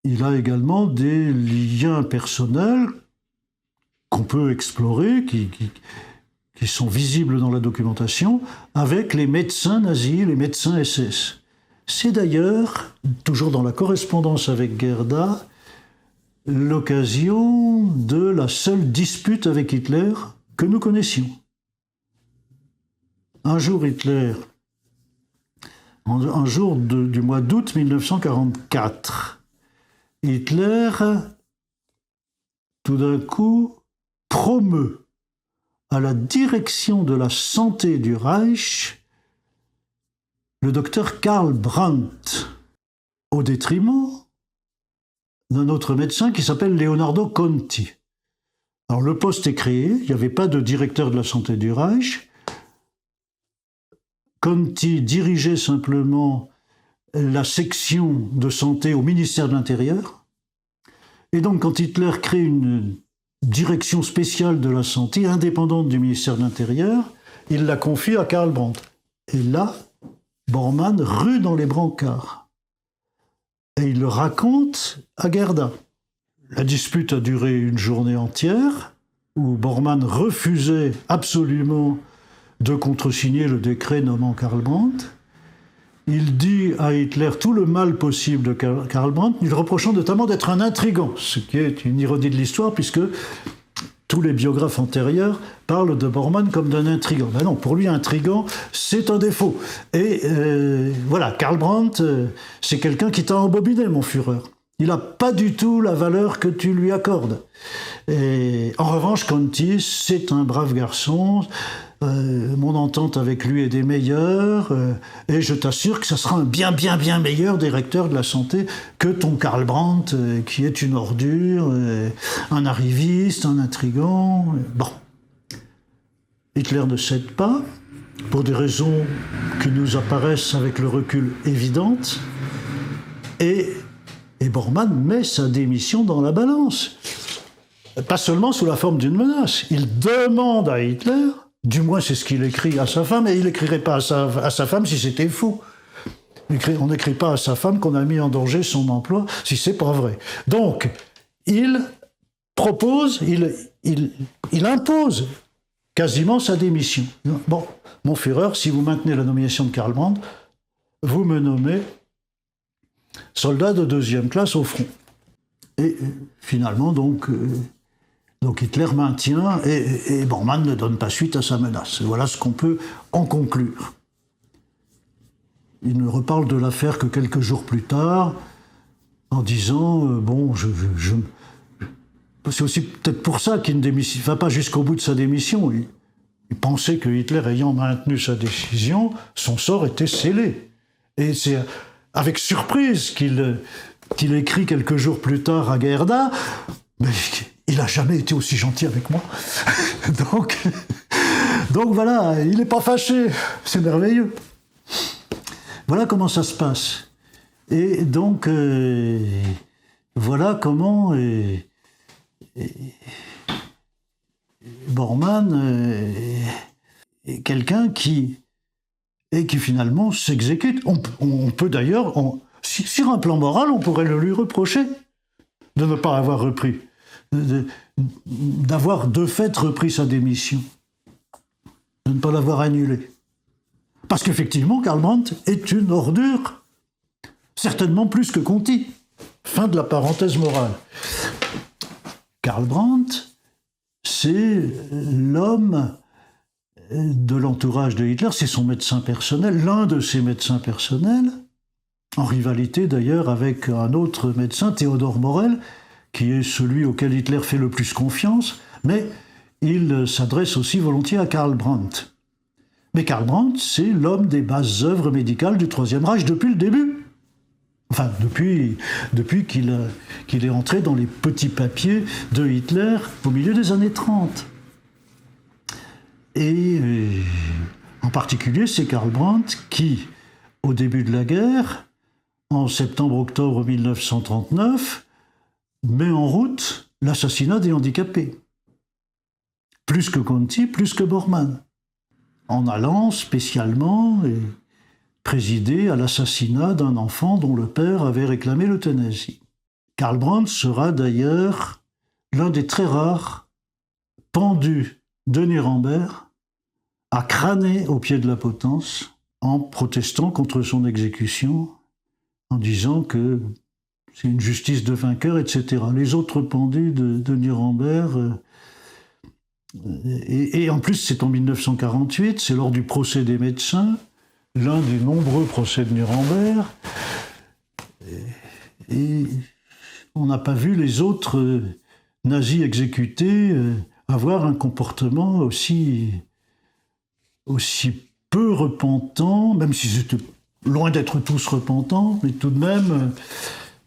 Il a également des liens personnels qu'on peut explorer, qui sont visibles dans la documentation, avec les médecins nazis, les médecins SS. C'est d'ailleurs, toujours dans la correspondance avec Gerda, l'occasion de la seule dispute avec Hitler que nous connaissions. Un jour, Hitler, un jour du mois d'août 1944, Hitler, tout d'un coup, promeut à la direction de la santé du Reich le docteur Karl Brandt, au détriment d'un autre médecin qui s'appelle Leonardo Conti. Alors le poste est créé, il n'y avait pas de directeur de la santé du Reich. Conti dirigeait simplement la section de santé au ministère de l'Intérieur. Et donc quand Hitler crée une direction spéciale de la santé, indépendante du ministère de l'Intérieur, il la confie à Karl Brandt. Et là, Bormann rue dans les brancards. Et il le raconte à Gerda. La dispute a duré une journée entière, où Bormann refusait absolument de contresigner le décret nommant Karl Brandt. Il dit à Hitler tout le mal possible de Karl Brandt, lui reprochant notamment d'être un intrigant, ce qui est une ironie de l'histoire, puisque tous les biographes antérieurs parlent de Bormann comme d'un intrigant. Ben non, pour lui, intrigant, c'est un défaut. Et voilà, Karl Brandt, c'est quelqu'un qui t'a embobiné, mon Führer. Il n'a pas du tout la valeur que tu lui accordes. Et, en revanche, Conti, c'est un brave garçon. Mon entente avec lui est des meilleures, et je t'assure que ça sera un bien meilleur directeur de la santé que ton Karl Brandt, qui est une ordure, un arriviste, un intrigant. Bon. Hitler ne cède pas, pour des raisons qui nous apparaissent avec le recul évidentes, et Bormann met sa démission dans la balance. Pas seulement sous la forme d'une menace. Il demande à Hitler, du moins c'est ce qu'il écrit à sa femme, et il n'écrirait pas à sa femme si c'était faux. On n'écrit pas à sa femme qu'on a mis en danger son emploi si c'est pas vrai. Donc, il propose, il impose quasiment sa démission. Bon, mon Führer, si vous maintenez la nomination de Karl Brandt, vous me nommez soldat de 2e classe au front. Et finalement, donc Hitler maintient, et Bormann ne donne pas suite à sa menace. Voilà ce qu'on peut en conclure. Il ne reparle de l'affaire que quelques jours plus tard, en disant c'est aussi peut-être pour ça qu'il ne va pas jusqu'au bout de sa démission. Il pensait que Hitler, ayant maintenu sa décision, son sort était scellé. Et c'est avec surprise qu'il écrit quelques jours plus tard à Gerda, mais il n'a jamais été aussi gentil avec moi. donc voilà, il n'est pas fâché, c'est merveilleux. Voilà comment ça se passe. Et donc, voilà comment Bormann est quelqu'un qui finalement s'exécute. On peut d'ailleurs, sur un plan moral, on pourrait le lui reprocher de ne pas avoir repris, d'avoir de fait repris sa démission, de ne pas l'avoir annulée. Parce qu'effectivement, Karl Brandt est une ordure, certainement plus que Conti. Fin de la parenthèse morale. Karl Brandt, c'est l'homme de l'entourage de Hitler, c'est son médecin personnel, l'un de ses médecins personnels, en rivalité d'ailleurs avec un autre médecin, Théodore Morel, qui est celui auquel Hitler fait le plus confiance, mais il s'adresse aussi volontiers à Karl Brandt. Mais Karl Brandt, c'est l'homme des bases œuvres médicales du Troisième Reich depuis le début. Enfin, depuis qu'il est entré dans les petits papiers de Hitler au milieu des années 30. Et en particulier, c'est Karl Brandt qui, au début de la guerre, en septembre-octobre 1939, met en route l'assassinat des handicapés. Plus que Conti, plus que Bormann. en allant spécialement présider à l'assassinat d'un enfant dont le père avait réclamé l'euthanasie. Karl Brandt sera d'ailleurs l'un des très rares pendus de Nuremberg à crâner au pied de la potence en protestant contre son exécution, en disant que c'est une justice de vainqueur, etc. Les autres pendus de Nuremberg, et en plus c'est en 1948, c'est lors du procès des médecins, l'un des nombreux procès de Nuremberg, et on n'a pas vu les autres nazis exécutés avoir un comportement aussi peu repentant, même s'ils étaient loin d'être tous repentants, mais tout de même,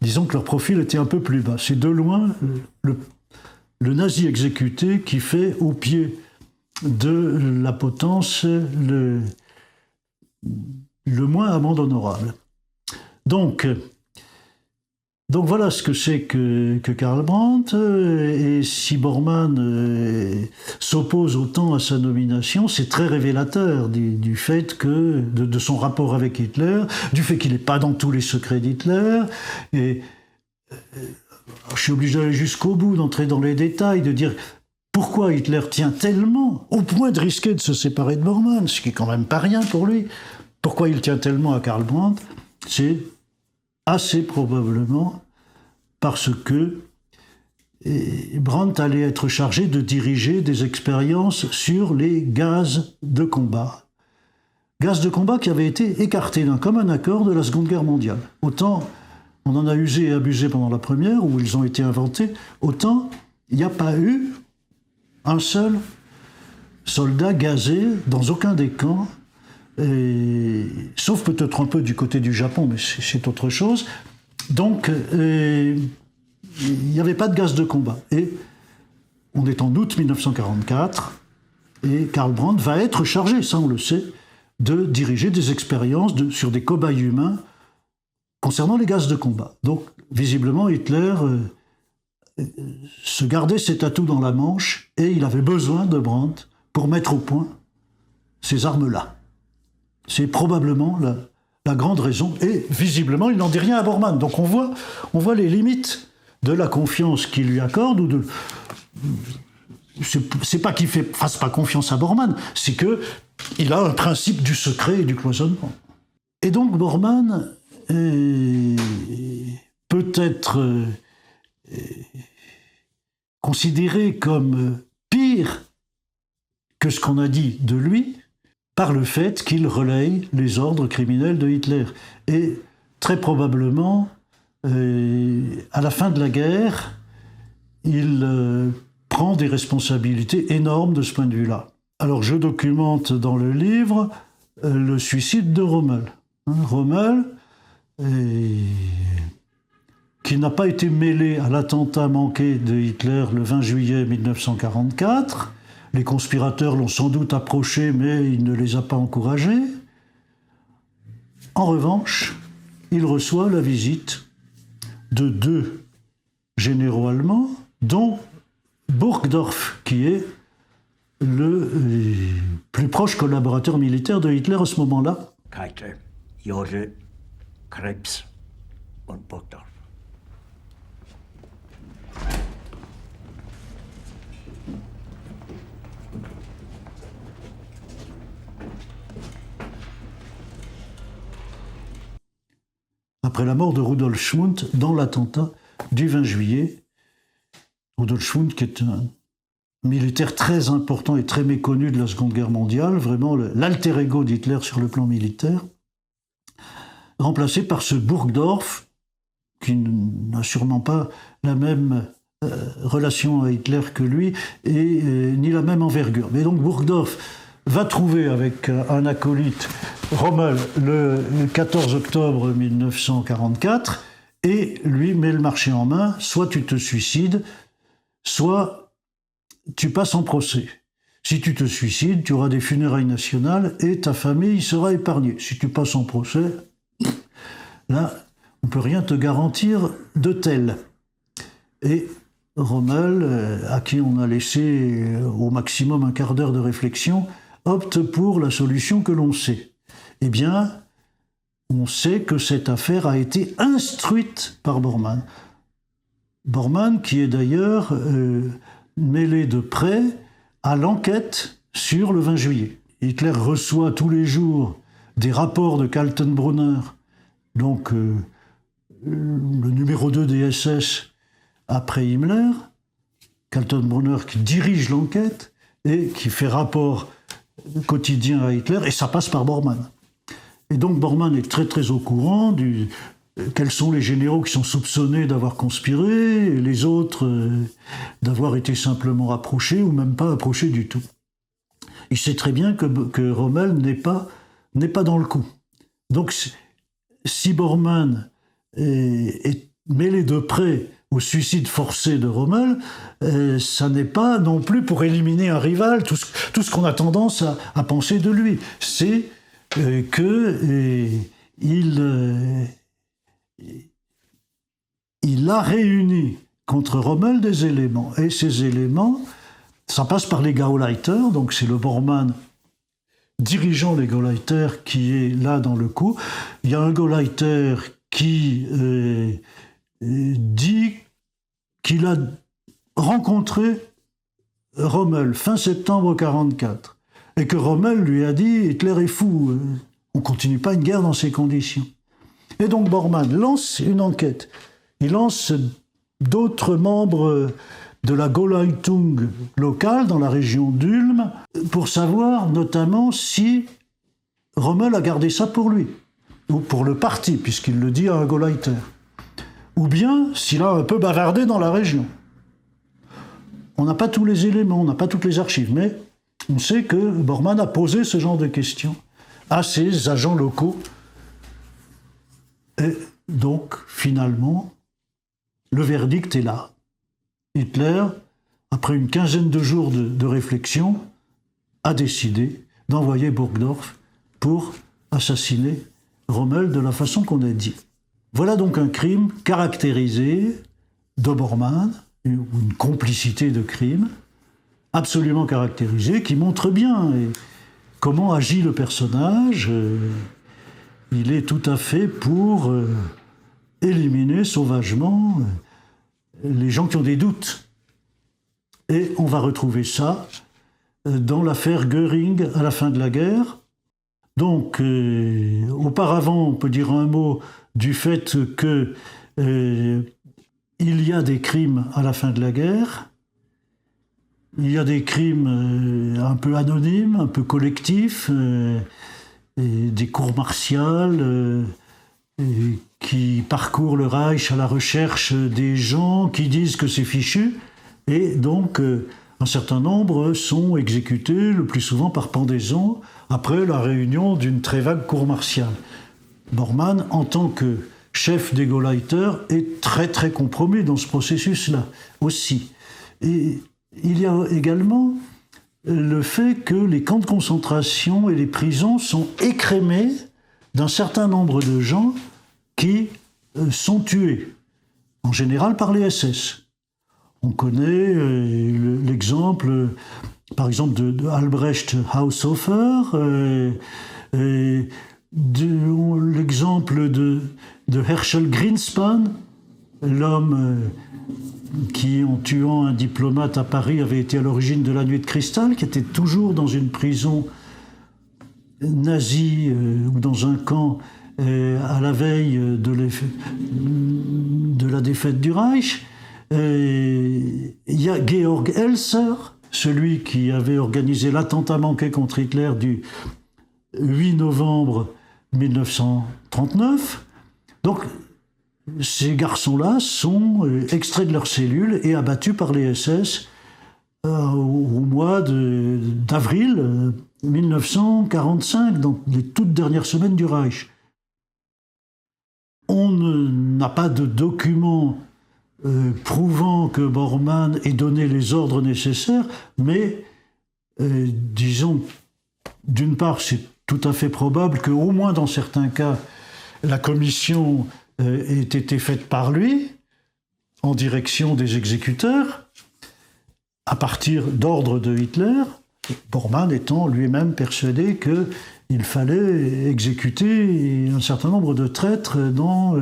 disons que leur profil était un peu plus bas. C'est de loin le nazi exécuté qui fait au pied de la potence le moins amende honorable. Donc voilà ce que c'est que Karl Brandt, et si Bormann s'oppose autant à sa nomination, c'est très révélateur du fait que, de son rapport avec Hitler, du fait qu'il n'est pas dans tous les secrets d'Hitler, et je suis obligé d'aller jusqu'au bout, d'entrer dans les détails, de dire pourquoi Hitler tient tellement, au point de risquer de se séparer de Bormann, ce qui est quand même pas rien pour lui. Pourquoi il tient tellement à Karl Brandt? C'est assez probablement parce que Brandt allait être chargé de diriger des expériences sur les gaz de combat. Gaz de combat qui avaient été écartés d'un commun accord de la Seconde Guerre mondiale. Autant on en a usé et abusé pendant la première, où ils ont été inventés, autant il n'y a pas eu un seul soldat gazé dans aucun des camps, sauf peut-être un peu du côté du Japon, mais c'est autre chose. Donc, il n'y avait pas de gaz de combat. Et on est en août 1944, et Karl Brandt va être chargé, ça on le sait, de diriger des expériences sur des cobayes humains concernant les gaz de combat. Donc, visiblement, Hitler se gardait ses atouts dans la manche, et il avait besoin de Brandt pour mettre au point ces armes-là. C'est probablement la grande raison. Et visiblement, il n'en dit rien à Bormann. Donc on voit les limites de la confiance qu'il lui accorde. C'est pas qu'il fasse pas confiance à Bormann, c'est qu'il a un principe du secret et du cloisonnement. Et donc Bormann peut être considéré comme pire que ce qu'on a dit de lui, par le fait qu'il relaye les ordres criminels de Hitler. Et très probablement, à la fin de la guerre, il prend des responsabilités énormes de ce point de vue-là. Alors je documente dans le livre le suicide de Rommel. Rommel, qui n'a pas été mêlé à l'attentat manqué de Hitler le 20 juillet 1944, les conspirateurs l'ont sans doute approché, mais il ne les a pas encouragés. En revanche, il reçoit la visite de 2 généraux allemands, dont Burgdorf, qui est le plus proche collaborateur militaire de Hitler à ce moment-là. Keitel, Jode, Krebs und Burgdorf. Après la mort de Rudolf Schmundt dans l'attentat du 20 juillet. Rudolf Schmundt, qui est un militaire très important et très méconnu de la Seconde Guerre mondiale, vraiment l'alter ego d'Hitler sur le plan militaire, remplacé par ce Burgdorf, qui n'a sûrement pas la même relation à Hitler que lui, et ni la même envergure. Mais donc Burgdorf va trouver avec un acolyte Rommel le 14 octobre 1944 et lui met le marché en main, soit tu te suicides, soit tu passes en procès. Si tu te suicides, tu auras des funérailles nationales et ta famille sera épargnée. Si tu passes en procès, là, on ne peut rien te garantir de tel. Et Rommel, à qui on a laissé au maximum un quart d'heure de réflexion, opte pour la solution que l'on sait. Eh bien, on sait que cette affaire a été instruite par Bormann. Bormann, qui est d'ailleurs mêlé de près à l'enquête sur le 20 juillet. Hitler reçoit tous les jours des rapports de Kaltenbrunner, donc le numéro 2 des SS après Himmler, Kaltenbrunner qui dirige l'enquête et qui fait rapport quotidien à Hitler, et ça passe par Bormann. Et donc Bormann est très très au courant quels sont les généraux qui sont soupçonnés d'avoir conspiré, et les autres d'avoir été simplement approchés ou même pas approchés du tout. Il sait très bien que Rommel n'est pas dans le coup. Donc si Bormann est mêlé de près au suicide forcé de Rommel, ça n'est pas non plus pour éliminer un rival, tout ce qu'on a tendance à penser de lui. C'est qu'il a réuni contre Rommel des éléments. Et ces éléments, ça passe par les Gauleiter, donc c'est le Bormann dirigeant les Gauleiter qui est là dans le coup. Il y a un Gauleiter qui dit qu'il a rencontré Rommel fin septembre 1944 et que Rommel lui a dit « Hitler est fou, on ne continue pas une guerre dans ces conditions ». Et donc Bormann lance une enquête. Il lance d'autres membres de la Gauleitung locale dans la région d'Ulm pour savoir notamment si Rommel a gardé ça pour lui, ou pour le parti, puisqu'il le dit à un Gauleiter, ou bien s'il a un peu bavardé dans la région. On n'a pas tous les éléments, on n'a pas toutes les archives, mais on sait que Bormann a posé ce genre de questions à ses agents locaux. Et donc, finalement, le verdict est là. Hitler, après une quinzaine de jours de réflexion, a décidé d'envoyer Burgdorf pour assassiner Rommel de la façon qu'on a dit. Voilà donc un crime caractérisé de Bormann, une complicité de crime absolument caractérisée, qui montre bien comment agit le personnage. Il est tout à fait pour éliminer sauvagement les gens qui ont des doutes. Et on va retrouver ça dans l'affaire Göring à la fin de la guerre. Donc, auparavant, on peut dire un mot du fait que il y a des crimes à la fin de la guerre. Il y a des crimes un peu anonymes, un peu collectifs, des cours martiales qui parcourent le Reich à la recherche des gens qui disent que c'est fichu. Et donc, un certain nombre sont exécutés, le plus souvent par pendaison, après la réunion d'une très vague cour martiale. Bormann, en tant que chef des Gauleiter, est très très compromis dans ce processus-là aussi. Et il y a également le fait que les camps de concentration et les prisons sont écrémés d'un certain nombre de gens qui sont tués, en général par les SS. On connaît l'exemple, par exemple, de Albrecht Haushofer, l'exemple de Herschel Greenspan, l'homme qui, en tuant un diplomate à Paris, avait été à l'origine de la Nuit de Cristal, qui était toujours dans une prison nazie ou dans un camp à la veille de la défaite du Reich. Il y a Georg Elser, celui qui avait organisé l'attentat manqué contre Hitler du 8 novembre 1939. Donc, ces garçons-là sont extraits de leurs cellules et abattus par les SS au mois d'avril 1945, dans les toutes dernières semaines du Reich. On n'a pas de documents prouvant que Bormann ait donné les ordres nécessaires, mais disons, d'une part, c'est tout à fait probable qu'au moins dans certains cas, la commission ait été faite par lui, en direction des exécuteurs, à partir d'ordres de Hitler, Bormann étant lui-même persuadé qu'il fallait exécuter un certain nombre de traîtres dans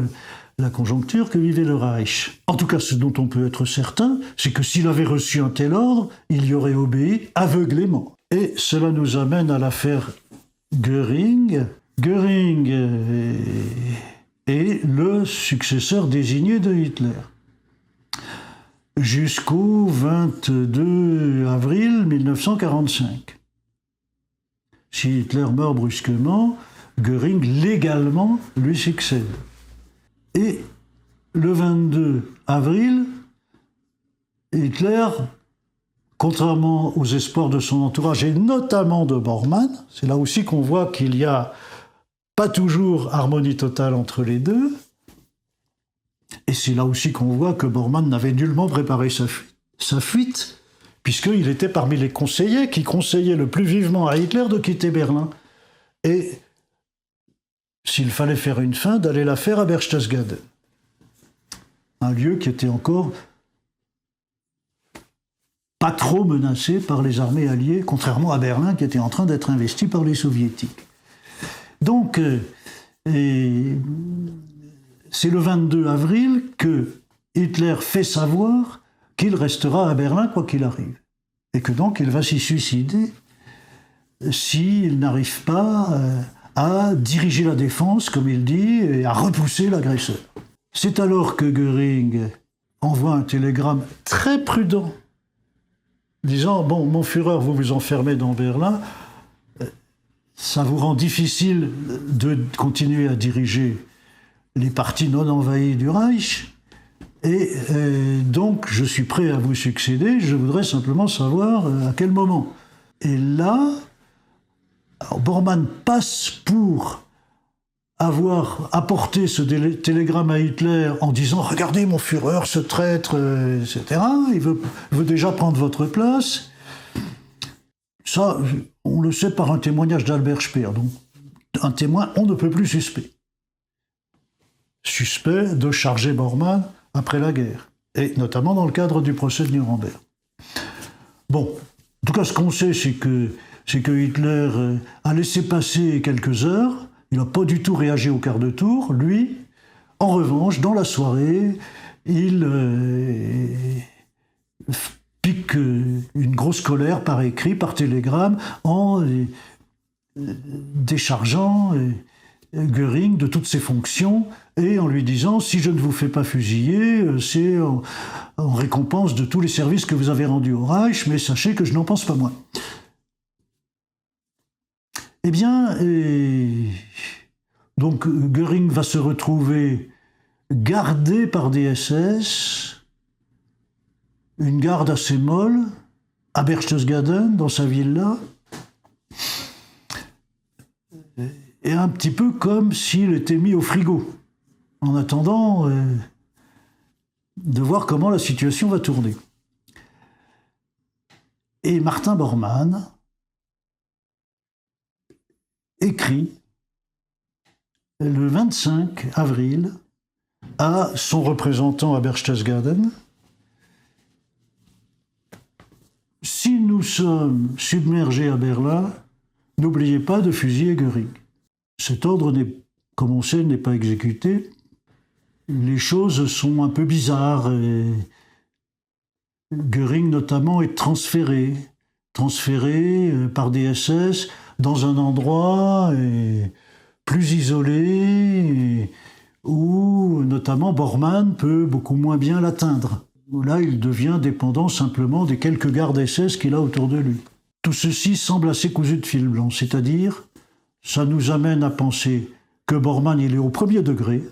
la conjoncture que vivait le Reich. En tout cas, ce dont on peut être certain, c'est que s'il avait reçu un tel ordre, il y aurait obéi aveuglément. Et cela nous amène à l'affaire Göring. Göring est le successeur désigné de Hitler. Jusqu'au 22 avril 1945. Si Hitler meurt brusquement, Göring légalement lui succède. Et le 22 avril, Hitler, contrairement aux espoirs de son entourage et notamment de Bormann, c'est là aussi qu'on voit qu'il n'y a pas toujours harmonie totale entre les deux, et c'est là aussi qu'on voit que Bormann n'avait nullement préparé sa fuite, puisqu'il était parmi les conseillers qui conseillaient le plus vivement à Hitler de quitter Berlin. Et s'il fallait faire une fin, d'aller la faire à Berchtesgaden. Un lieu qui était encore pas trop menacé par les armées alliées, contrairement à Berlin qui était en train d'être investi par les soviétiques. Donc, c'est le 22 avril que Hitler fait savoir qu'il restera à Berlin quoi qu'il arrive. Et que donc il va s'y suicider s'il n'arrive pas à diriger la défense, comme il dit, et à repousser l'agresseur. C'est alors que Göring envoie un télégramme très prudent, disant « Bon, mon Führer, vous vous enfermez dans Berlin, ça vous rend difficile de continuer à diriger les parties non envahies du Reich, et donc je suis prêt à vous succéder, je voudrais simplement savoir à quel moment. » Et là, alors Bormann passe pour avoir apporté ce télégramme à Hitler en disant « Regardez mon Führer, ce traître, etc. Il veut déjà prendre votre place. » Ça, on le sait par un témoignage d'Albert Speer, donc un témoin on ne peut plus suspect. Suspect de charger Bormann après la guerre, et notamment dans le cadre du procès de Nuremberg. Bon, en tout cas, ce qu'on sait, c'est que Hitler a laissé passer quelques heures, il n'a pas du tout réagi au quart de tour. Lui, en revanche, dans la soirée, il pique une grosse colère par écrit, par télégramme, en déchargeant Göring de toutes ses fonctions et en lui disant « Si je ne vous fais pas fusiller, c'est en récompense de tous les services que vous avez rendus au Reich, mais sachez que je n'en pense pas moins. » Eh bien, donc Göring va se retrouver gardé par des SS, une garde assez molle, à Berchtesgaden, dans sa villa, et un petit peu comme s'il était mis au frigo, en attendant de voir comment la situation va tourner. Et Martin Bormann écrit le 25 avril à son représentant à Berchtesgaden « Si nous sommes submergés à Berlin, n'oubliez pas de fusiller Göring. » Cet ordre, comme on sait, n'est pas exécuté. Les choses sont un peu bizarres. Et Göring, notamment, est transféré par des SS dans un endroit plus isolé où, notamment, Bormann peut beaucoup moins bien l'atteindre. Là, il devient dépendant simplement des quelques gardes SS qu'il a autour de lui. Tout ceci semble assez cousu de fil blanc, c'est-à-dire, ça nous amène à penser que Bormann, il est au premier degré,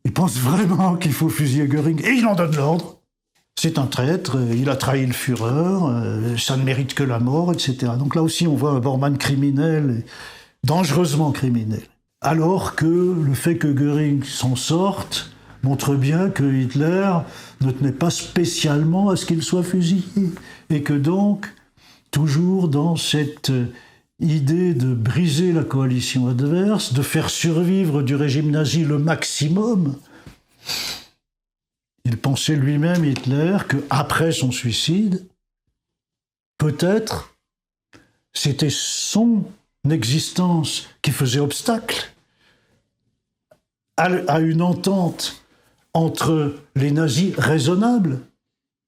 il pense vraiment qu'il faut fusiller Göring, et il en donne l'ordre. C'est un traître, il a trahi le Führer, ça ne mérite que la mort, etc. Donc là aussi, on voit un Bormann criminel, dangereusement criminel. Alors que le fait que Göring s'en sorte montre bien que Hitler ne tenait pas spécialement à ce qu'il soit fusillé, et que donc, toujours dans cette idée de briser la coalition adverse, de faire survivre du régime nazi le maximum, il pensait lui-même, Hitler, qu'après son suicide, peut-être, c'était son existence qui faisait obstacle à une entente entre les nazis raisonnables,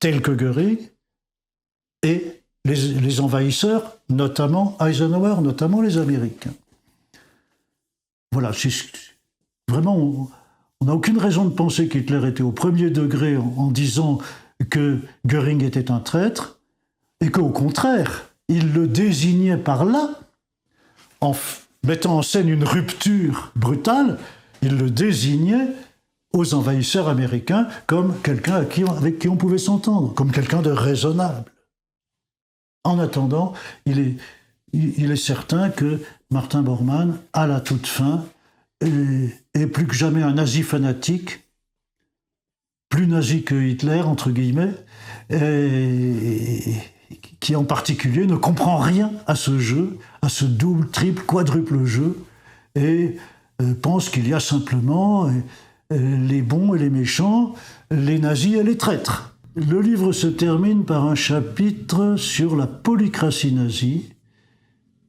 tels que Göring, et les envahisseurs, notamment Eisenhower, notamment les Américains. Voilà, vraiment, on n'a aucune raison de penser qu'Hitler était au premier degré en disant que Göring était un traître, et qu'au contraire, il le désignait par là, en mettant en scène une rupture brutale, il le désignait aux envahisseurs américains comme quelqu'un avec qui on pouvait s'entendre, comme quelqu'un de raisonnable. En attendant, il est certain que Martin Bormann, à la toute fin, est plus que jamais un nazi fanatique, plus nazi que Hitler, entre guillemets, et qui en particulier ne comprend rien à ce jeu, à ce double, triple, quadruple jeu, et pense qu'il y a simplement les bons et les méchants, les nazis et les traîtres. Le livre se termine par un chapitre sur la polycratie nazie,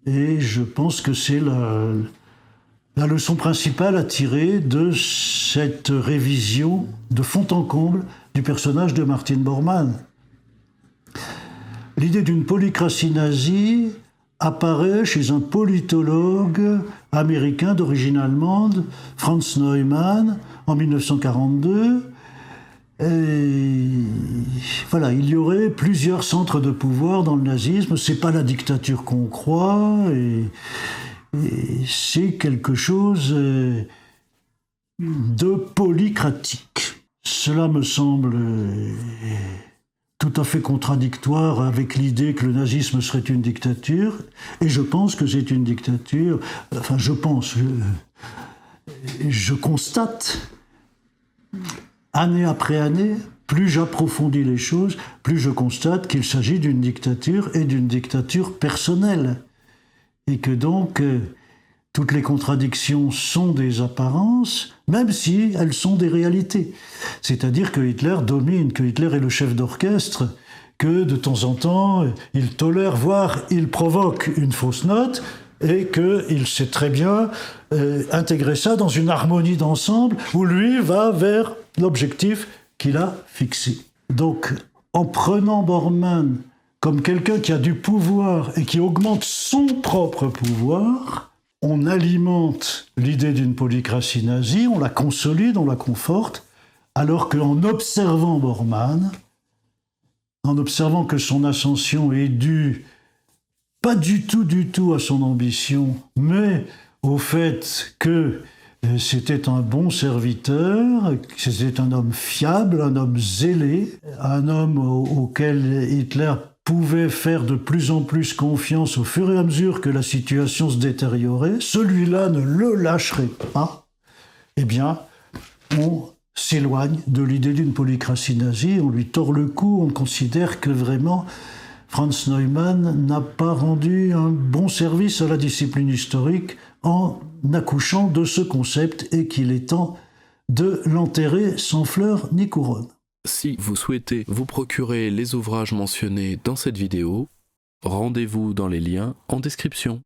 et je pense que c'est la leçon principale à tirer de cette révision de fond en comble du personnage de Martin Bormann. L'idée d'une polycratie nazie apparaît chez un politologue américain d'origine allemande, Franz Neumann, en 1942. Et voilà, il y aurait plusieurs centres de pouvoir dans le nazisme. C'est pas la dictature qu'on croit, et c'est quelque chose de polycratique. Cela me semble tout à fait contradictoire avec l'idée que le nazisme serait une dictature, et je pense que c'est une dictature. Enfin, je constate, année après année, plus j'approfondis les choses, plus je constate qu'il s'agit d'une dictature, et d'une dictature personnelle, et que donc toutes les contradictions sont des apparences, même si elles sont des réalités. C'est-à-dire que Hitler domine, que Hitler est le chef d'orchestre, que de temps en temps, il tolère, voire il provoque une fausse note, et qu'il sait très bien intégrer ça dans une harmonie d'ensemble où lui va vers l'objectif qu'il a fixé. Donc, en prenant Bormann comme quelqu'un qui a du pouvoir et qui augmente son propre pouvoir, on alimente l'idée d'une polycratie nazie, on la consolide, on la conforte, alors qu'en observant Bormann, en observant que son ascension est due pas du tout à son ambition, mais au fait que c'était un bon serviteur, que c'était un homme fiable, un homme zélé, un homme auquel Hitler pouvait faire de plus en plus confiance au fur et à mesure que la situation se détériorait, celui-là ne le lâcherait pas, eh bien, on s'éloigne de l'idée d'une polycratie nazie, on lui tord le cou, on considère que vraiment Franz Neumann n'a pas rendu un bon service à la discipline historique en accouchant de ce concept, et qu'il est temps de l'enterrer sans fleurs ni couronne. Si vous souhaitez vous procurer les ouvrages mentionnés dans cette vidéo, rendez-vous dans les liens en description.